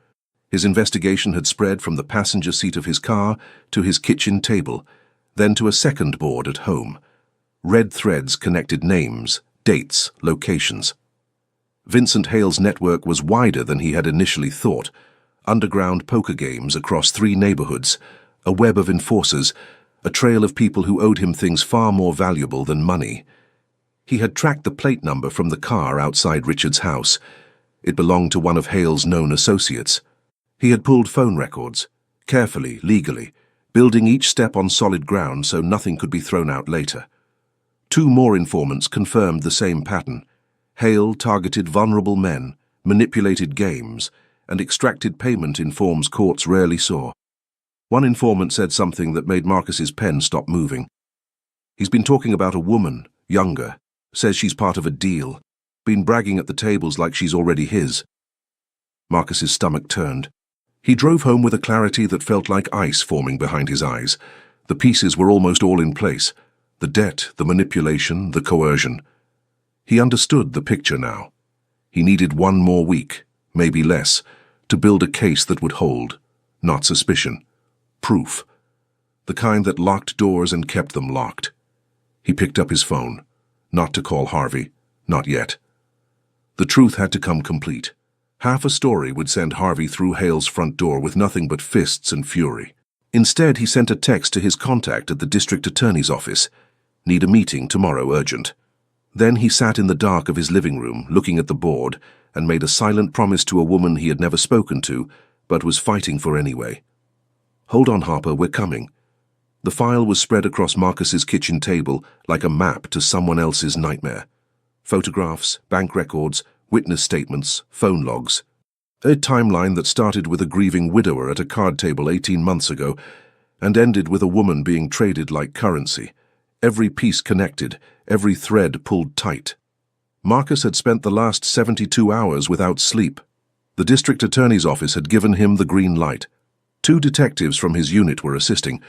His investigation had spread from the passenger seat of his car to his kitchen table, then to a second board at home. Red threads connected names, dates, locations. Vincent Hale's network was wider than he had initially thought. Underground poker games across 3 neighborhoods, a web of enforcers, a trail of people who owed him things far more valuable than money. He had tracked the plate number from the car outside Richard's house. It belonged to one of Hale's known associates. He had pulled phone records, carefully, legally, building each step on solid ground so nothing could be thrown out later. 2 more informants confirmed the same pattern. Hale targeted vulnerable men, manipulated games, and extracted payment in forms courts rarely saw. One informant said something that made Marcus's pen stop moving. He's been talking about a woman, younger, says she's part of a deal, been bragging at the tables like she's already his. Marcus's stomach turned. He drove home with a clarity that felt like ice forming behind his eyes. The pieces were almost all in place. The debt, the manipulation, the coercion. He understood the picture now. He needed 1 more week, maybe less, to build a case that would hold, not suspicion, proof, the kind that locked doors and kept them locked. He picked up his phone, not to call Harvey, not yet. The truth had to come complete. Half a story would send Harvey through Hale's front door with nothing but fists and fury. Instead, he sent a text to his contact at the district attorney's office. Need a meeting tomorrow, urgent. Then he sat in the dark of his living room, looking at the board, and made a silent promise to a woman he had never spoken to, but was fighting for anyway. Hold on, Harper, we're coming. The file was spread across Marcus's kitchen table like a map to someone else's nightmare. Photographs, bank records, witness statements, phone logs. A timeline that started with a grieving widower at a card table 18 months ago and ended with a woman being traded like currency. Every piece connected, every thread pulled tight. Marcus had spent the last 72 hours without sleep. The district attorney's office had given him the green light. 2 detectives from his unit were assisting,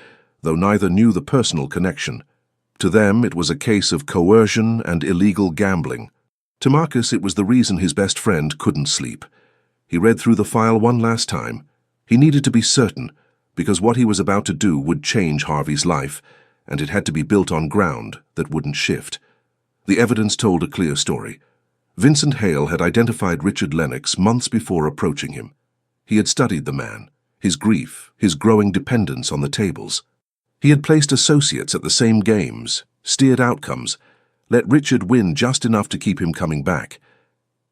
though neither knew the personal connection. To them, it was a case of coercion and illegal gambling. To Marcus, it was the reason his best friend couldn't sleep. He read through the file one last time. He needed to be certain, because what he was about to do would change Harvey's life, and it had to be built on ground that wouldn't shift. The evidence told a clear story. Vincent Hale had identified Richard Lennox months before approaching him. He had studied the man, his grief, his growing dependence on the tables. He had placed associates at the same games, steered outcomes, let Richard win just enough to keep him coming back.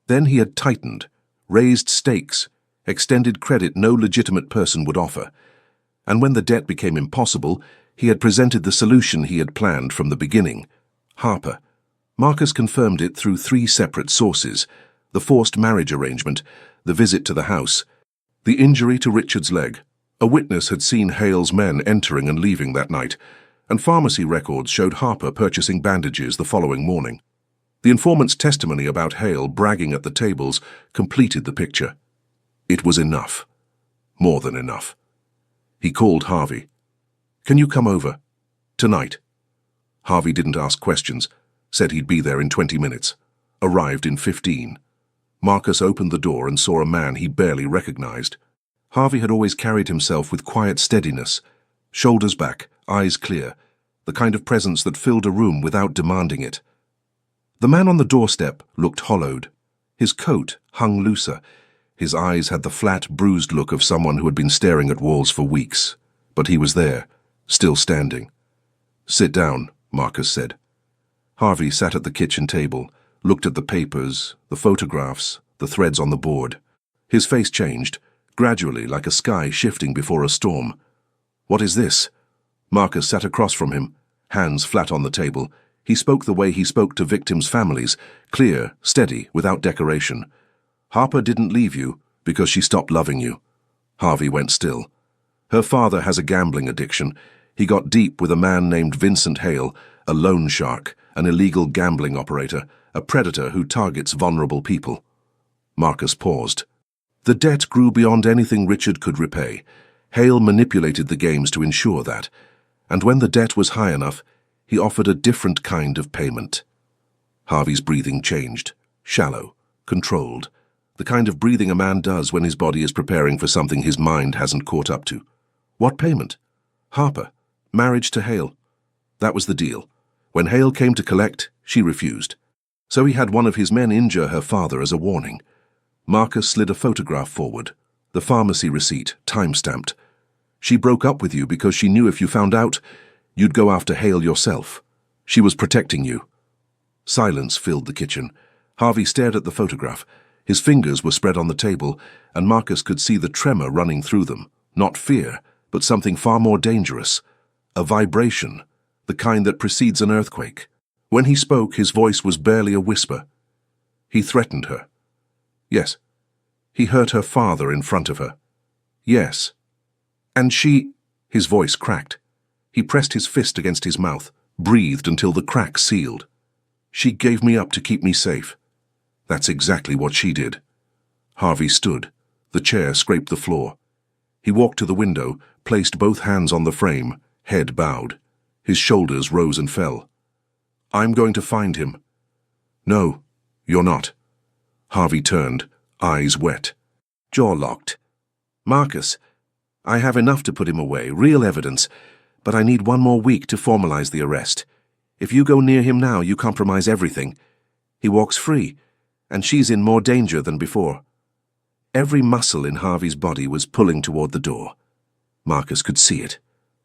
Then he had tightened, raised stakes, extended credit no legitimate person would offer. And when the debt became impossible, he had presented the solution he had planned from the beginning. Harper. Marcus confirmed it through 3 separate sources. The forced marriage arrangement, the visit to the house, the injury to Richard's leg. A witness had seen Hale's men entering and leaving that night, and pharmacy records showed Harper purchasing bandages the following morning. The informant's testimony about Hale bragging at the tables completed the picture. It was enough. More than enough. He called Harvey. "Can you come over? Tonight." Harvey didn't ask questions, said he'd be there in 20 minutes. Arrived in 15. Marcus opened the door and saw a man he barely recognized. Harvey had always carried himself with quiet steadiness, shoulders back, eyes clear, the kind of presence that filled a room without demanding it. The man on the doorstep looked hollowed. His coat hung looser. His eyes had the flat, bruised look of someone who had been staring at walls for weeks. But he was there, still standing. "Sit down," Marcus said. Harvey sat at the kitchen table, looked at the papers, the photographs, the threads on the board. His face changed, gradually like a sky shifting before a storm. "What is this?" Marcus sat across from him, hands flat on the table. He spoke the way he spoke to victims' families, clear, steady, without decoration. "Harper didn't leave you because she stopped loving you." Harvey went still. "Her father has a gambling addiction. He got deep with a man named Vincent Hale, a loan shark, an illegal gambling operator, a predator who targets vulnerable people." Marcus paused. "The debt grew beyond anything Richard could repay. Hale manipulated the games to ensure that. And when the debt was high enough, he offered a different kind of payment." Harvey's breathing changed. Shallow, controlled. The kind of breathing a man does when his body is preparing for something his mind hasn't caught up to. "What payment?" "Harper. Marriage to Hale. That was the deal. When Hale came to collect, she refused. So he had one of his men injure her father as a warning." Marcus slid a photograph forward. The pharmacy receipt, time-stamped. "She broke up with you because she knew if you found out, you'd go after Hale yourself. She was protecting you." Silence filled the kitchen. Harvey stared at the photograph. His fingers were spread on the table, and Marcus could see the tremor running through them. Not fear, but something far more dangerous. A vibration, the kind that precedes an earthquake. When he spoke, his voice was barely a whisper. He threatened her. Yes. He hurt her father in front of her. Yes. And she... His voice cracked. He pressed his fist against his mouth, breathed until the crack sealed. "She gave me up to keep me safe." "That's exactly what she did." Harvey stood. The chair scraped the floor. He walked to the window, placed both hands on the frame, head bowed. His shoulders rose and fell. "I'm going to find him." "No, you're not." Harvey turned, eyes wet, jaw locked. "Marcus, I have enough to put him away, real evidence, but I need one more week to formalize the arrest. If you go near him now, you compromise everything. He walks free, and she's in more danger than before." Every muscle in Harvey's body was pulling toward the door. Marcus could see it,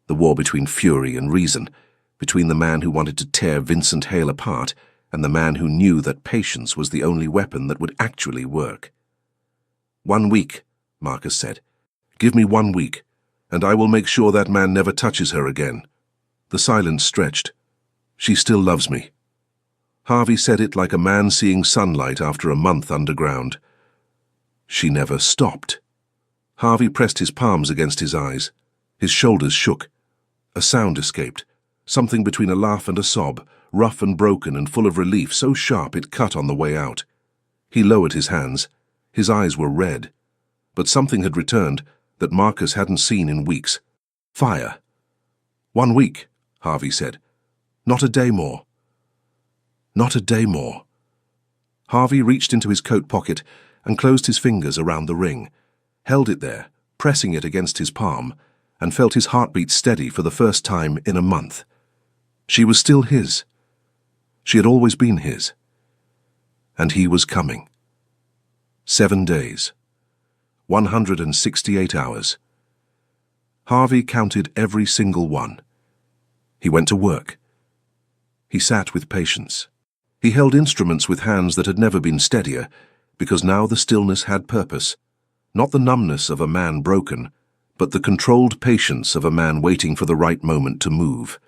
the war between fury and reason, between the man who wanted to tear Vincent Hale apart and the man who knew that patience was the only weapon that would actually work. "1 week," Marcus said. "Give me 1 week, and I will make sure that man never touches her again." The silence stretched. "She still loves me." Harvey said it like a man seeing sunlight after a month underground. "She never stopped." Harvey pressed his palms against his eyes. His shoulders shook. A sound escaped, something between a laugh and a sob, rough and broken and full of relief so sharp it cut on the way out. He lowered his hands. His eyes were red. But something had returned that Marcus hadn't seen in weeks. Fire. 1 week, Harvey said. Not a day more. Not a day more. Harvey reached into his coat pocket and closed his fingers around the ring, held it there, pressing it against his palm, and felt his heartbeat steady for the first time in a month. She was still his. She had always been his. And he was coming. 7 days. 168 hours. Harvey counted every single one. He went to work. He sat with patience. He held instruments with hands that had never been steadier, because now the stillness had purpose, not the numbness of a man broken, but the controlled patience of a man waiting for the right moment to move.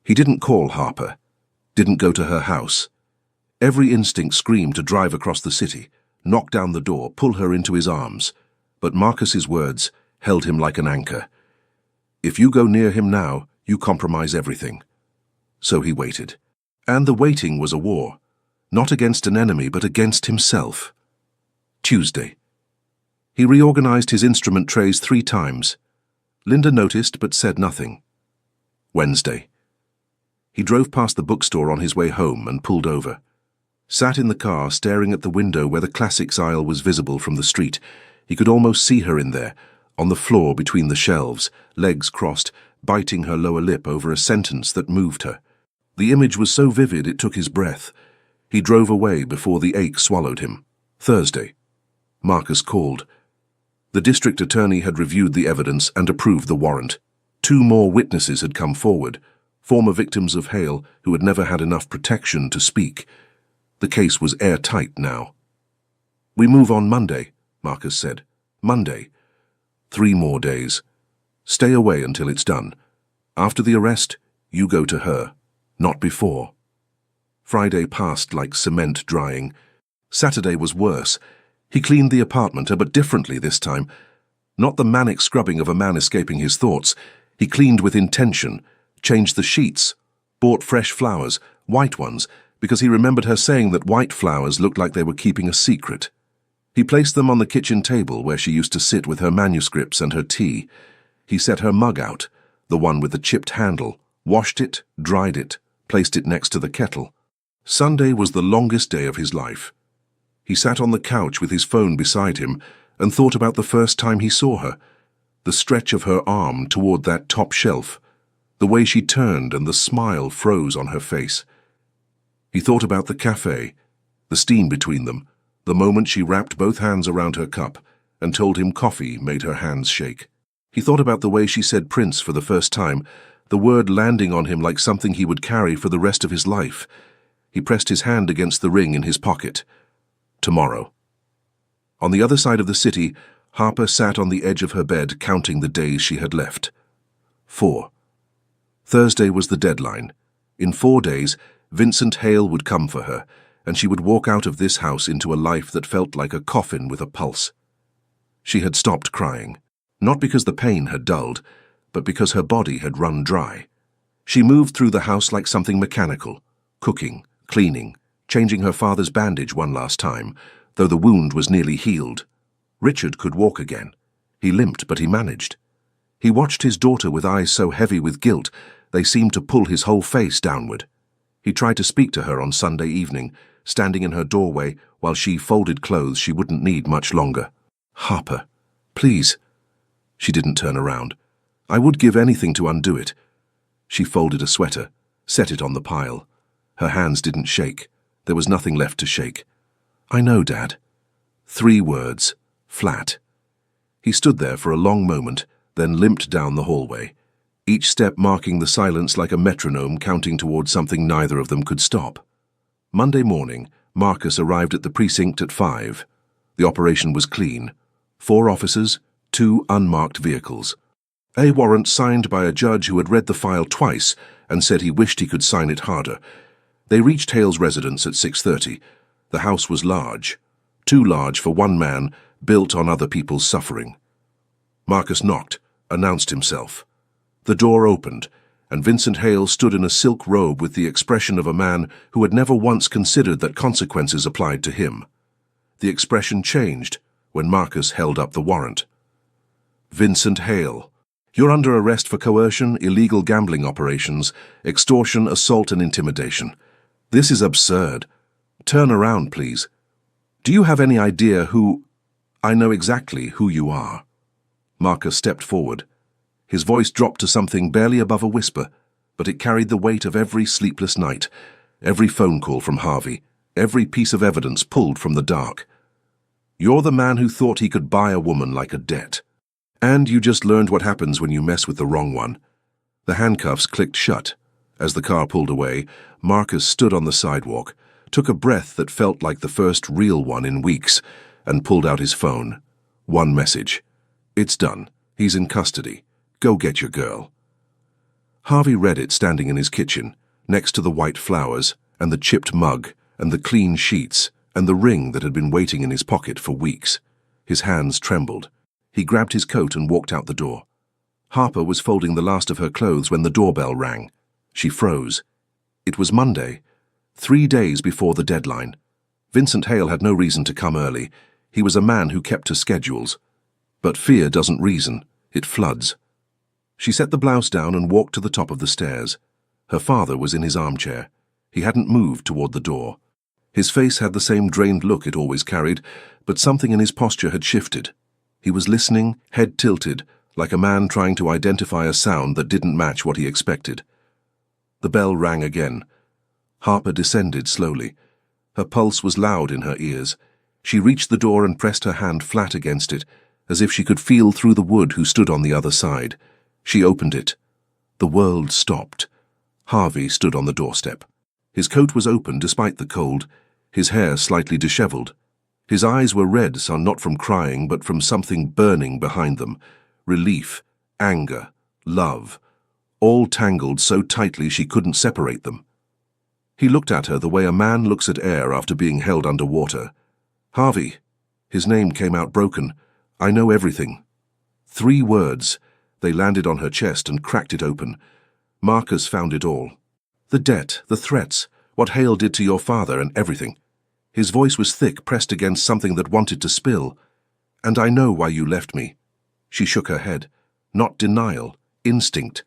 He didn't call Harper, didn't go to her house. Every instinct screamed to drive across the city, knock down the door, pull her into his arms. But Marcus's words held him like an anchor. If you go near him now, you compromise everything. So he waited. And the waiting was a war, not against an enemy, but against himself. Tuesday. He reorganized his instrument trays 3 times. Linda noticed but said nothing. Wednesday. He drove past the bookstore on his way home and pulled over. Sat in the car, staring at the window where the classics aisle was visible from the street. He could almost see her in there, on the floor between the shelves, legs crossed, biting her lower lip over a sentence that moved her. The image was so vivid it took his breath. He drove away before the ache swallowed him. Thursday. Marcus called. The district attorney had reviewed the evidence and approved the warrant. 2 more witnesses had come forward, former victims of Hale who had never had enough protection to speak. The case was airtight now. We move on Monday, Marcus said. Monday. 3 more days. Stay away until it's done. After the arrest, you go to her, not before. Friday passed like cement drying. Saturday was worse. He cleaned the apartment, but differently this time. Not the manic scrubbing of a man escaping his thoughts. He cleaned with intention, changed the sheets, bought fresh flowers, white ones, because he remembered her saying that white flowers looked like they were keeping a secret. He placed them on the kitchen table where she used to sit with her manuscripts and her tea. He set her mug out, the one with the chipped handle, washed it, dried it, placed it next to the kettle. Sunday was the longest day of his life. He sat on the couch with his phone beside him and thought about the first time he saw her, the stretch of her arm toward that top shelf, the way she turned and the smile froze on her face. He thought about the cafe, the steam between them, the moment she wrapped both hands around her cup and told him coffee made her hands shake. He thought about the way she said Prince for the first time, the word landing on him like something he would carry for the rest of his life. He pressed his hand against the ring in his pocket. Tomorrow. On the other side of the city, Harper sat on the edge of her bed counting the days she had left. 4. Thursday was the deadline. In 4 days, Vincent Hale would come for her, and she would walk out of this house into a life that felt like a coffin with a pulse. She had stopped crying, not because the pain had dulled, but because her body had run dry. She moved through the house like something mechanical, cooking, cleaning, changing her father's bandage one last time, though the wound was nearly healed. Richard could walk again. He limped, but he managed. He watched his daughter with eyes so heavy with guilt, they seemed to pull his whole face downward. He tried to speak to her on Sunday evening, standing in her doorway while she folded clothes she wouldn't need much longer. Harper, please. She didn't turn around. I would give anything to undo it. She folded a sweater, set it on the pile. Her hands didn't shake. There was nothing left to shake. I know, Dad. 3 words, flat. He stood there for a long moment, then limped down the hallway, each step marking the silence like a metronome counting toward something neither of them could stop. Monday morning, Marcus arrived at the precinct at 5. The operation was clean. 4 officers, 2 unmarked vehicles. A warrant signed by a judge who had read the file twice and said he wished he could sign it harder. They reached Hale's residence at 6:30. The house was large, too large for one man, built on other people's suffering. Marcus knocked, announced himself. The door opened, and Vincent Hale stood in a silk robe with the expression of a man who had never once considered that consequences applied to him. The expression changed when Marcus held up the warrant. Vincent Hale, you're under arrest for coercion, illegal gambling operations, extortion, assault, and intimidation. This is absurd. Turn around, please. Do you have any idea who... I know exactly who you are. Marcus stepped forward. His voice dropped to something barely above a whisper, but it carried the weight of every sleepless night, every phone call from Harvey, every piece of evidence pulled from the dark. You're the man who thought he could buy a woman like a debt. And you just learned what happens when you mess with the wrong one. The handcuffs clicked shut. As the car pulled away, Marcus stood on the sidewalk, took a breath that felt like the first real one in weeks, and pulled out his phone. One message. It's done. He's in custody. Go get your girl. Harvey read it standing in his kitchen, next to the white flowers, and the chipped mug, and the clean sheets, and the ring that had been waiting in his pocket for weeks. His hands trembled. He grabbed his coat and walked out the door. Harper was folding the last of her clothes when the doorbell rang. She froze. It was Monday, 3 days before the deadline. Vincent Hale had no reason to come early. He was a man who kept to schedules. But fear doesn't reason, it floods. She set the blouse down and walked to the top of the stairs. Her father was in his armchair. He hadn't moved toward the door. His face had the same drained look it always carried, but something in his posture had shifted. He was listening, head tilted, like a man trying to identify a sound that didn't match what he expected. The bell rang again. Harper descended slowly. Her pulse was loud in her ears. She reached the door and pressed her hand flat against it, as if she could feel through the wood who stood on the other side. She opened it. The world stopped. Harvey stood on the doorstep. His coat was open despite the cold, his hair slightly disheveled. His eyes were red, so not from crying, but from something burning behind them. Relief, anger, love, all tangled so tightly she couldn't separate them. He looked at her the way a man looks at air after being held under water. "Harvey." His name came out broken. "I know everything." 3 words. They landed on her chest and cracked it open. Marcus found it all. The debt, the threats, what Hale did to your father and everything. His voice was thick, pressed against something that wanted to spill. "And I know why you left me." She shook her head. Not denial, instinct.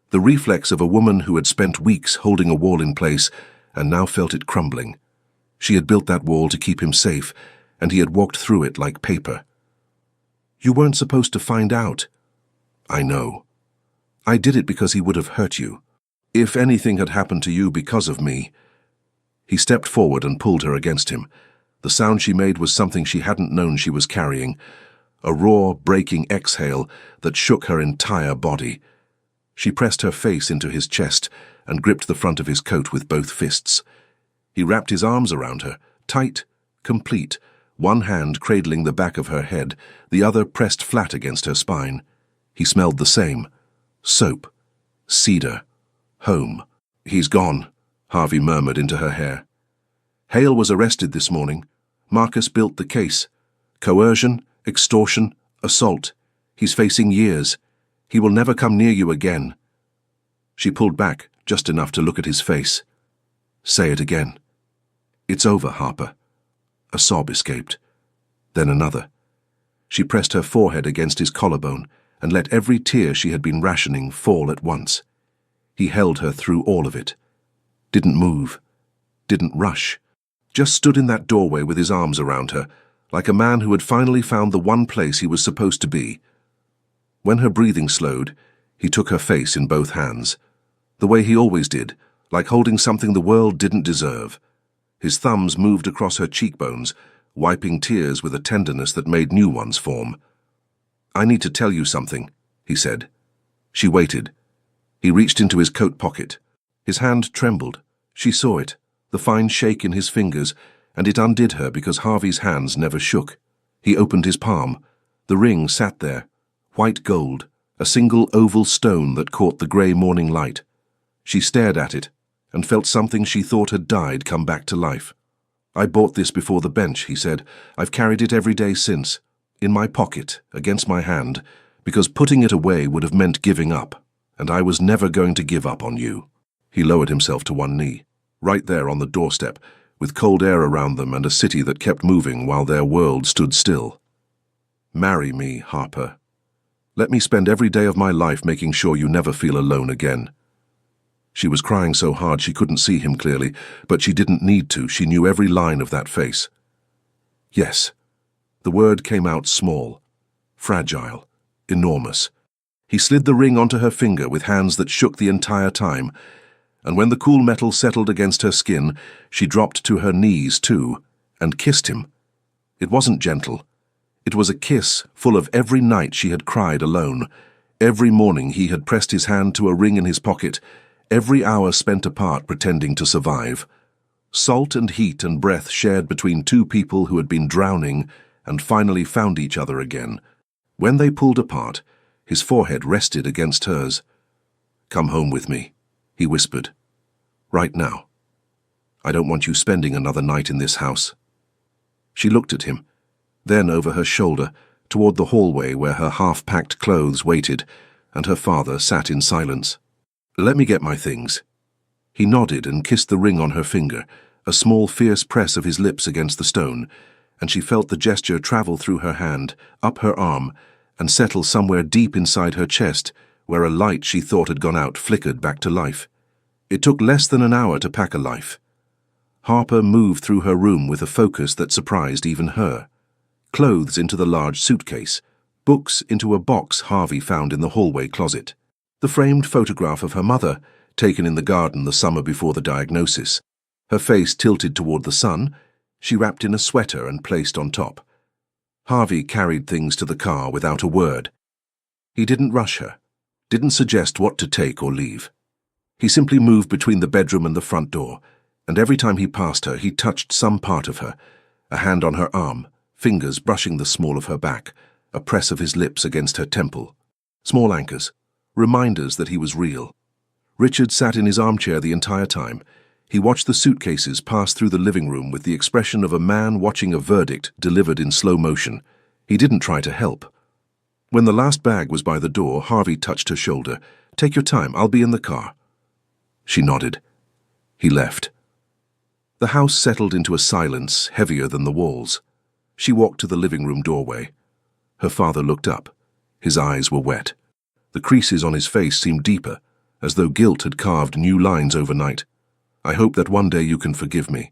The reflex of a woman who had spent weeks holding a wall in place and now felt it crumbling. She had built that wall to keep him safe, and he had walked through it like paper. "You weren't supposed to find out." "I know. I did it because he would have hurt you. If anything had happened to you because of me." He stepped forward and pulled her against him. The sound she made was something she hadn't known she was carrying, a raw, breaking exhale that shook her entire body. She pressed her face into his chest and gripped the front of his coat with both fists. He wrapped his arms around her, tight, complete, one hand cradling the back of her head, the other pressed flat against her spine. He smelled the same. Soap. Cedar. Home. "He's gone," Harvey murmured into her hair. "Hale was arrested this morning. Marcus built the case. Coercion, extortion, assault. He's facing years. He will never come near you again." She pulled back, just enough to look at his face. "Say it again." "It's over, Harper." A sob escaped. Then another. She pressed her forehead against his collarbone and let every tear she had been rationing fall at once. He held her through all of it. Didn't move. Didn't rush. Just stood in that doorway with his arms around her, like a man who had finally found the one place he was supposed to be. When her breathing slowed, he took her face in both hands, the way he always did, like holding something the world didn't deserve. His thumbs moved across her cheekbones, wiping tears with a tenderness that made new ones form. "I need to tell you something," he said. She waited. He reached into his coat pocket. His hand trembled. She saw it, the fine shake in his fingers, and it undid her because Harvey's hands never shook. He opened his palm. The ring sat there, white gold, a single oval stone that caught the grey morning light. She stared at it and felt something she thought had died come back to life. "I bought this before the bench," he said. "I've carried it every day since, in my pocket, against my hand, because putting it away would have meant giving up, and I was never going to give up on you." He lowered himself to one knee, right there on the doorstep, with cold air around them and a city that kept moving while their world stood still. "Marry me, Harper. Let me spend every day of my life making sure you never feel alone again." She was crying so hard she couldn't see him clearly, but she didn't need to. She knew every line of that face. "Yes." The word came out small, fragile, enormous. He slid the ring onto her finger with hands that shook the entire time, and when the cool metal settled against her skin, she dropped to her knees too, and kissed him. It wasn't gentle. It was a kiss full of every night she had cried alone, every morning he had pressed his hand to a ring in his pocket, every hour spent apart pretending to survive. Salt and heat and breath shared between two people who had been drowning and finally found each other again. When they pulled apart, his forehead rested against hers. "Come home with me," he whispered. "Right now. I don't want you spending another night in this house." She looked at him, then over her shoulder, toward the hallway where her half-packed clothes waited, and her father sat in silence. "Let me get my things." He nodded and kissed the ring on her finger, a small fierce press of his lips against the stone, and she felt the gesture travel through her hand, up her arm, and settle somewhere deep inside her chest, where a light she thought had gone out flickered back to life. It took less than an hour to pack a life. Harper moved through her room with a focus that surprised even her. Clothes into the large suitcase, books into a box Harvey found in the hallway closet, the framed photograph of her mother, taken in the garden the summer before the diagnosis. Her face tilted toward the sun, she wrapped in a sweater and placed on top. Harvey carried things to the car without a word. He didn't rush her, didn't suggest what to take or leave. He simply moved between the bedroom and the front door, and every time he passed her, he touched some part of her, a hand on her arm, fingers brushing the small of her back, a press of his lips against her temple. Small anchors, reminders that he was real. Richard sat in his armchair the entire time. He watched the suitcases pass through the living room with the expression of a man watching a verdict delivered in slow motion. He didn't try to help. When the last bag was by the door, Harvey touched her shoulder. "Take your time, I'll be in the car." She nodded. He left. The house settled into a silence heavier than the walls. She walked to the living room doorway. Her father looked up. His eyes were wet. The creases on his face seemed deeper, as though guilt had carved new lines overnight. "I hope that one day you can forgive me."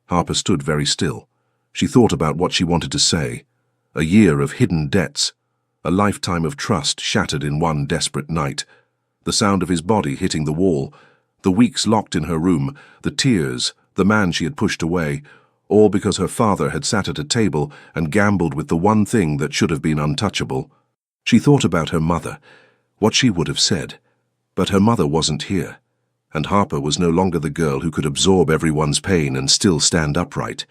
Harper stood very still. She thought about what she wanted to say. A year of hidden debts. A lifetime of trust shattered in one desperate night. The sound of his body hitting the wall. The weeks locked in her room. The tears. The man she had pushed away. All because her father had sat at a table and gambled with the one thing that should have been untouchable. She thought about her mother, what she would have said. But her mother wasn't here, and Harper was no longer the girl who could absorb everyone's pain and still stand upright.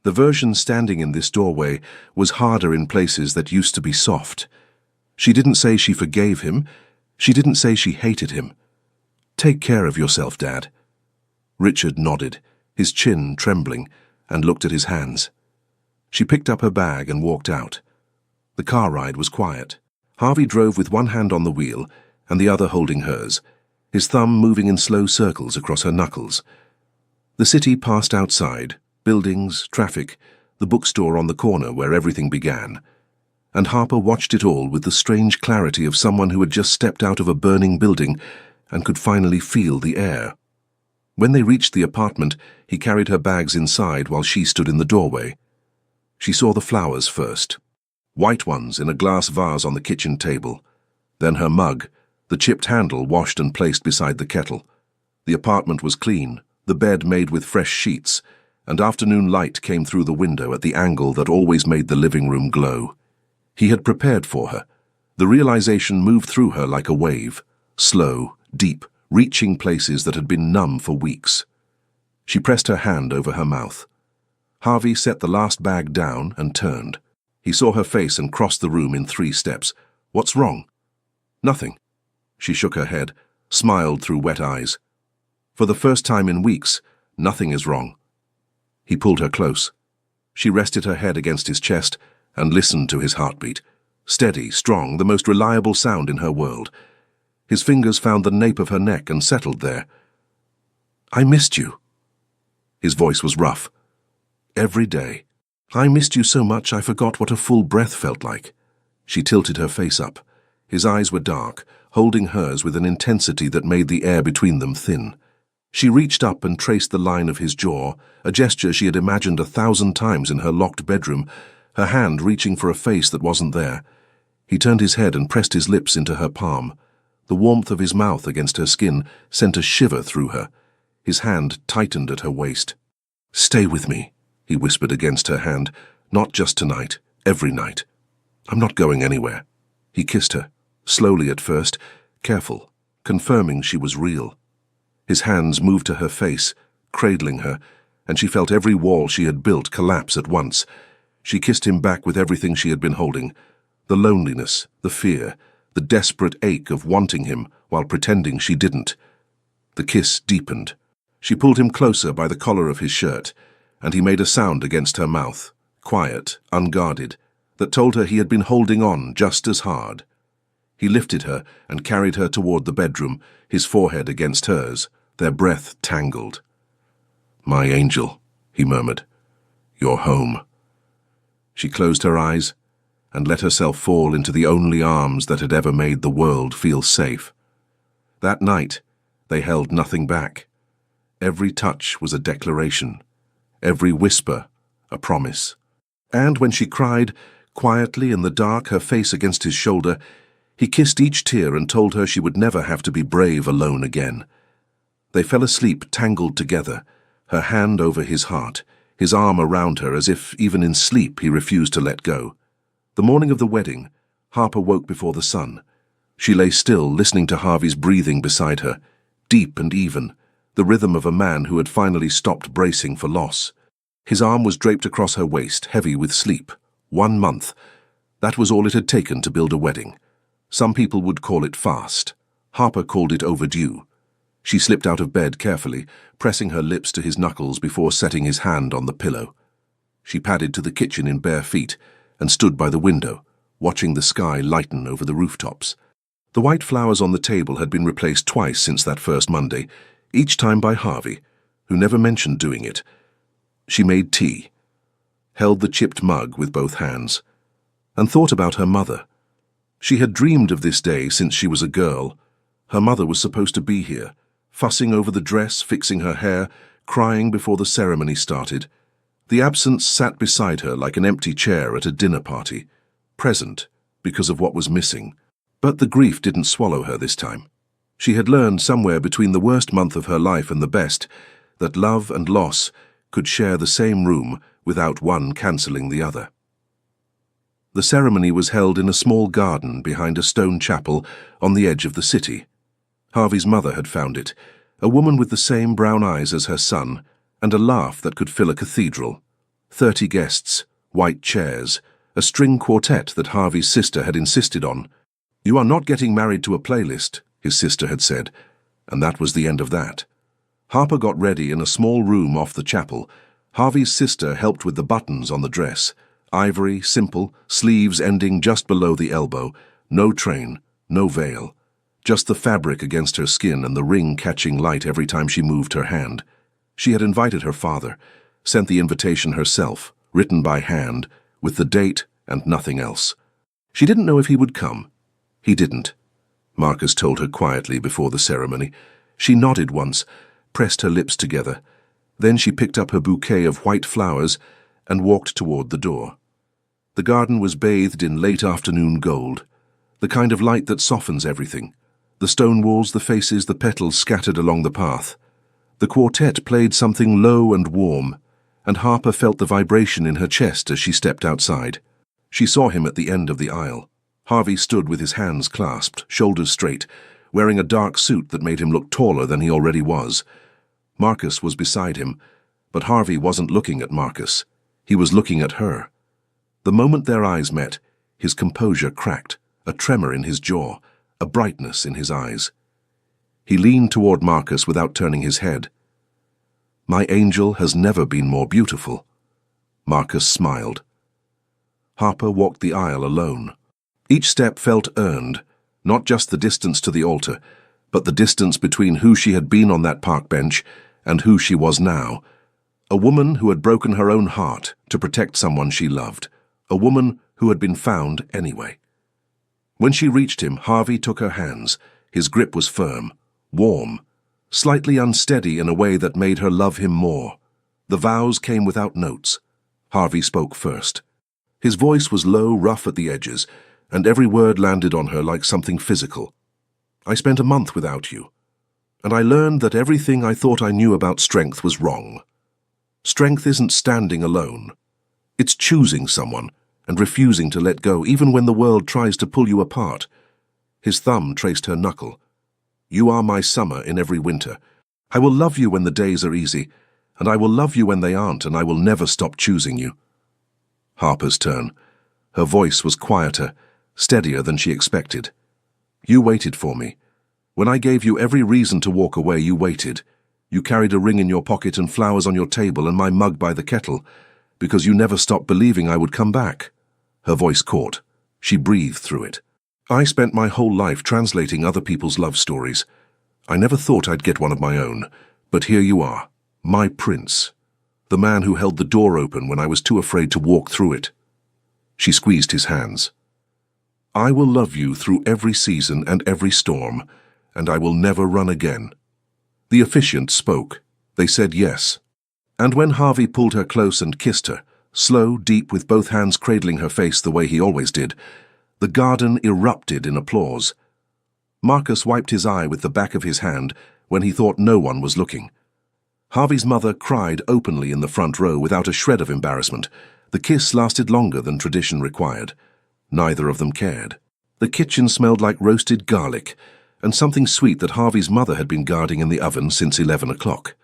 The version standing in this doorway was harder in places that used to be soft. She didn't say she forgave him. She didn't say she hated him. "Take care of yourself, Dad." Richard nodded, his chin trembling, and looked at his hands. She picked up her bag and walked out. The car ride was quiet. Harvey drove with one hand on the wheel and the other holding hers, his thumb moving in slow circles across her knuckles. The city passed outside, buildings, traffic, the bookstore on the corner where everything began. And Harper watched it all with the strange clarity of someone who had just stepped out of a burning building and could finally feel the air. When they reached the apartment, he carried her bags inside while she stood in the doorway. She saw the flowers first, white ones in a glass vase on the kitchen table, then her mug, the chipped handle washed and placed beside the kettle. The apartment was clean, the bed made with fresh sheets, and afternoon light came through the window at the angle that always made the living room glow. He had prepared for her. The realization moved through her like a wave, slow, deep, reaching places that had been numb for weeks. She pressed her hand over her mouth. Harvey set the last bag down and turned. He saw her face and crossed the room in 3 steps. "What's wrong?" "Nothing." She shook her head, smiled through wet eyes. "For the first time in weeks, nothing is wrong." He pulled her close. She rested her head against his chest and listened to his heartbeat. Steady, strong, the most reliable sound in her world. His fingers found the nape of her neck and settled there. "I missed you." His voice was rough. "Every day. I missed you so much I forgot what a full breath felt like." She tilted her face up. His eyes were dark, holding hers with an intensity that made the air between them thin. She reached up and traced the line of his jaw, a gesture she had imagined 1,000 times in her locked bedroom, her hand reaching for a face that wasn't there. He turned his head and pressed his lips into her palm. The warmth of his mouth against her skin sent a shiver through her. His hand tightened at her waist. "Stay with me," he whispered against her hand. "Not just tonight, every night. I'm not going anywhere." He kissed her, slowly at first, careful, confirming she was real. His hands moved to her face, cradling her, and she felt every wall she had built collapse at once. She kissed him back with everything she had been holding. The loneliness, the fear, the desperate ache of wanting him while pretending she didn't. The kiss deepened. She pulled him closer by the collar of his shirt, and he made a sound against her mouth, quiet, unguarded, that told her he had been holding on just as hard. He lifted her and carried her toward the bedroom, his forehead against hers, their breath tangled. "My angel," he murmured. "You're home." She closed her eyes and let herself fall into the only arms that had ever made the world feel safe. That night, they held nothing back. Every touch was a declaration, every whisper a promise. And when she cried, quietly in the dark, her face against his shoulder, he kissed each tear and told her she would never have to be brave alone again. They fell asleep tangled together, her hand over his heart, his arm around her as if, even in sleep, he refused to let go. The morning of the wedding, Harper woke before the sun. She lay still, listening to Harvey's breathing beside her, deep and even, the rhythm of a man who had finally stopped bracing for loss. His arm was draped across her waist, heavy with sleep. 1 month. That was all it had taken to build a wedding. Some people would call it fast. Harper called it overdue. She slipped out of bed carefully, pressing her lips to his knuckles before setting his hand on the pillow. She padded to the kitchen in bare feet and stood by the window, watching the sky lighten over the rooftops. The white flowers on the table had been replaced twice since that first Monday, each time by Harvey, who never mentioned doing it. She made tea, held the chipped mug with both hands, and thought about her mother. She had dreamed of this day since she was a girl. Her mother was supposed to be here, fussing over the dress, fixing her hair, crying before the ceremony started. The absence sat beside her like an empty chair at a dinner party, present because of what was missing. But the grief didn't swallow her this time. She had learned somewhere between the worst month of her life and the best that love and loss could share the same room without one cancelling the other. The ceremony was held in a small garden behind a stone chapel on the edge of the city. Harvey's mother had found it, a woman with the same brown eyes as her son, and a laugh that could fill a cathedral. 30 guests, white chairs, a string quartet that Harvey's sister had insisted on. "You are not getting married to a playlist," his sister had said, and that was the end of that. Harper got ready in a small room off the chapel. Harvey's sister helped with the buttons on the dress. Ivory, simple, sleeves ending just below the elbow, no train, no veil. Just the fabric against her skin and the ring catching light every time she moved her hand. She had invited her father, sent the invitation herself, written by hand, with the date and nothing else. She didn't know if he would come. He didn't, Marcus told her quietly before the ceremony. She nodded once, pressed her lips together. Then she picked up her bouquet of white flowers and walked toward the door. The garden was bathed in late afternoon gold, the kind of light that softens everything. The stone walls, the faces, the petals scattered along the path. The quartet played something low and warm, and Harper felt the vibration in her chest as she stepped outside. She saw him at the end of the aisle. Harvey stood with his hands clasped, shoulders straight, wearing a dark suit that made him look taller than he already was. Marcus was beside him, but Harvey wasn't looking at Marcus. He was looking at her. The moment their eyes met, his composure cracked, a tremor in his jaw, a brightness in his eyes. He leaned toward Marcus without turning his head. "My angel has never been more beautiful." Marcus smiled. Harper walked the aisle alone. Each step felt earned, not just the distance to the altar, but the distance between who she had been on that park bench and who she was now. A woman who had broken her own heart to protect someone she loved. A woman who had been found anyway. When she reached him, Harvey took her hands. His grip was firm, warm, slightly unsteady in a way that made her love him more. The vows came without notes. Harvey spoke first. His voice was low, rough at the edges, and every word landed on her like something physical. "I spent a month without you, and I learned that everything I thought I knew about strength was wrong. Strength isn't standing alone. It's choosing someone and refusing to let go even when the world tries to pull you apart." His thumb traced her knuckle. "You are my summer in every winter. I will love you when the days are easy, and I will love you when they aren't, and I will never stop choosing you." Harper's turn. Her voice was quieter, steadier than she expected. "You waited for me. When I gave you every reason to walk away, you waited. You carried a ring in your pocket and flowers on your table and my mug by the kettle, because you never stopped believing I would come back." Her voice caught. She breathed through it. "I spent my whole life translating other people's love stories. I never thought I'd get one of my own, but here you are, my prince. The man who held the door open when I was too afraid to walk through it." She squeezed his hands. "I will love you through every season and every storm, and I will never run again." The officiant spoke. They said yes. And when Harvey pulled her close and kissed her, slow, deep, with both hands cradling her face the way he always did, the garden erupted in applause. Marcus wiped his eye with the back of his hand when he thought no one was looking. Harvey's mother cried openly in the front row without a shred of embarrassment. The kiss lasted longer than tradition required. Neither of them cared. The kitchen smelled like roasted garlic, and something sweet that Harvey's mother had been guarding in the oven since 11 o'clock.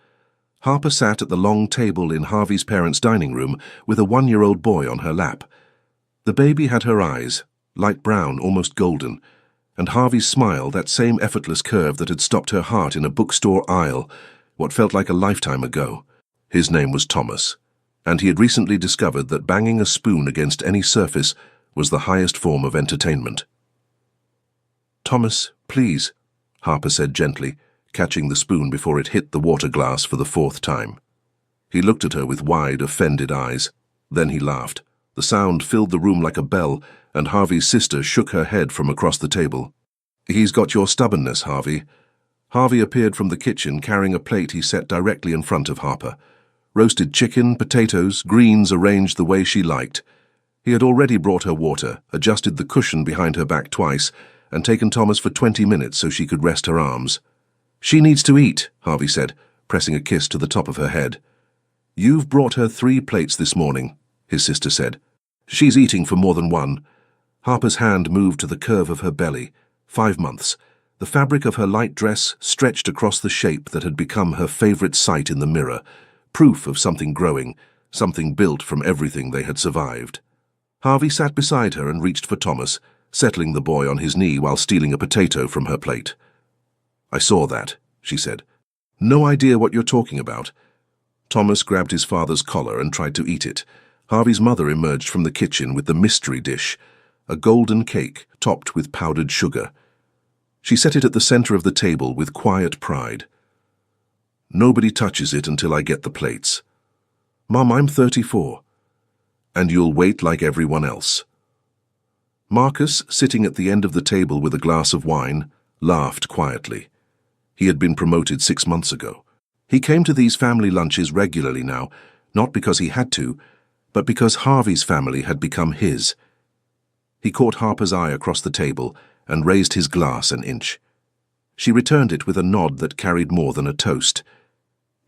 Harper sat at the long table in Harvey's parents' dining room with a 1-year-old boy on her lap. The baby had her eyes, light brown, almost golden, and Harvey's smile, that same effortless curve that had stopped her heart in a bookstore aisle, what felt like a lifetime ago. His name was Thomas, and he had recently discovered that banging a spoon against any surface was the highest form of entertainment. "Thomas, please," Harper said gently, catching the spoon before it hit the water glass for the 4th time. He looked at her with wide, offended eyes. Then he laughed. The sound filled the room like a bell, and Harvey's sister shook her head from across the table. "He's got your stubbornness, Harvey." Harvey appeared from the kitchen carrying a plate he set directly in front of Harper. Roasted chicken, potatoes, greens arranged the way she liked. He had already brought her water, adjusted the cushion behind her back twice, and taken Thomas for 20 minutes so she could rest her arms. "She needs to eat," Harvey said, pressing a kiss to the top of her head. "You've brought her 3 plates this morning," his sister said. "She's eating for more than one." Harper's hand moved to the curve of her belly. 5 months. The fabric of her light dress stretched across the shape that had become her favorite sight in the mirror, proof of something growing, something built from everything they had survived. Harvey sat beside her and reached for Thomas, settling the boy on his knee while stealing a potato from her plate. "I saw that," she said. "No idea what you're talking about." Thomas grabbed his father's collar and tried to eat it. Harvey's mother emerged from the kitchen with the mystery dish, a golden cake topped with powdered sugar. She set it at the center of the table with quiet pride. "Nobody touches it until I get the plates." "Mom, I'm 34. "And you'll wait like everyone else." Marcus, sitting at the end of the table with a glass of wine, laughed quietly. He had been promoted 6 months ago. He came to these family lunches regularly now, not because he had to, but because Harvey's family had become his. He caught Harper's eye across the table and raised his glass an inch. She returned it with a nod that carried more than a toast.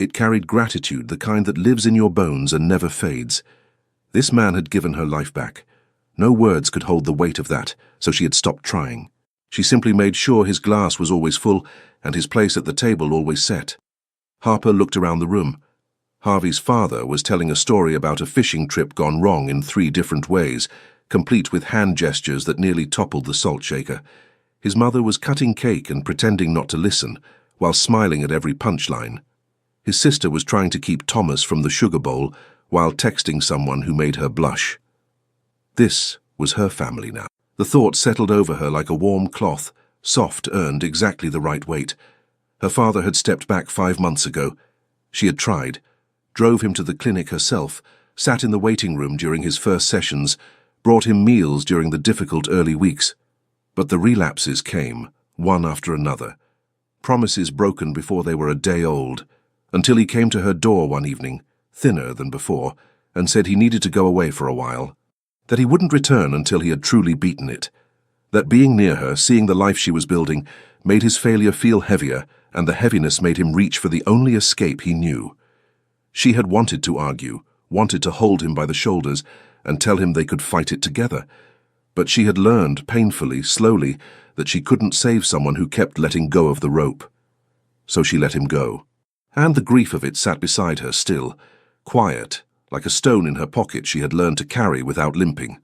It carried gratitude, the kind that lives in your bones and never fades. This man had given her life back. No words could hold the weight of that, so she had stopped trying. She simply made sure his glass was always full and his place at the table always set. Harper looked around the room. Harvey's father was telling a story about a fishing trip gone wrong in 3 different ways, complete with hand gestures that nearly toppled the salt shaker. His mother was cutting cake and pretending not to listen, while smiling at every punchline. His sister was trying to keep Thomas from the sugar bowl while texting someone who made her blush. This was her family now. The thought settled over her like a warm cloth, soft, earned exactly the right weight. Her father had stepped back 5 months ago. She had tried, drove him to the clinic herself, sat in the waiting room during his first sessions, brought him meals during the difficult early weeks. But the relapses came, one after another. Promises broken before they were a day old, until he came to her door one evening, thinner than before, and said he needed to go away for a while, that he wouldn't return until he had truly beaten it, that being near her, seeing the life she was building, made his failure feel heavier, and the heaviness made him reach for the only escape he knew. She had wanted to argue, wanted to hold him by the shoulders and tell him they could fight it together, but she had learned painfully, slowly, that she couldn't save someone who kept letting go of the rope. So she let him go. And the grief of it sat beside her still, quiet, like a stone in her pocket she had learned to carry without limping.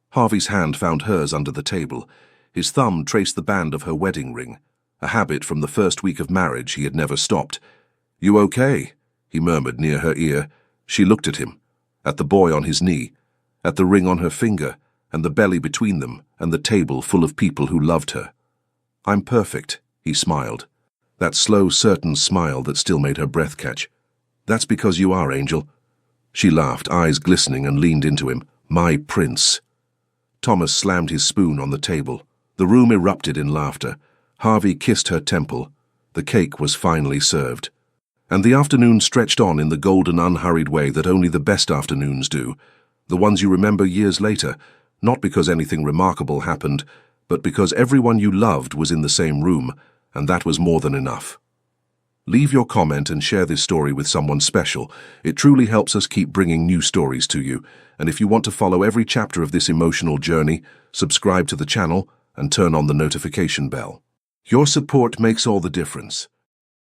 Harvey's hand found hers under the table. His thumb traced the band of her wedding ring, a habit from the first week of marriage he had never stopped. "You okay?" he murmured near her ear. She looked at him, at the boy on his knee, at the ring on her finger, and the belly between them, and the table full of people who loved her. "I'm perfect," he smiled, that slow, certain smile that still made her breath catch. "That's because you are, Angel." She laughed, eyes glistening, and leaned into him. "My prince." Thomas slammed his spoon on the table. The room erupted in laughter. Harvey kissed her temple. The cake was finally served. And the afternoon stretched on in the golden, unhurried way that only the best afternoons do, the ones you remember years later, not because anything remarkable happened, but because everyone you loved was in the same room, and that was more than enough. Leave your comment and share this story with someone special. It truly helps us keep bringing new stories to you, and if you want to follow every chapter of this emotional journey, subscribe to the channel and turn on the notification bell. Your support makes all the difference.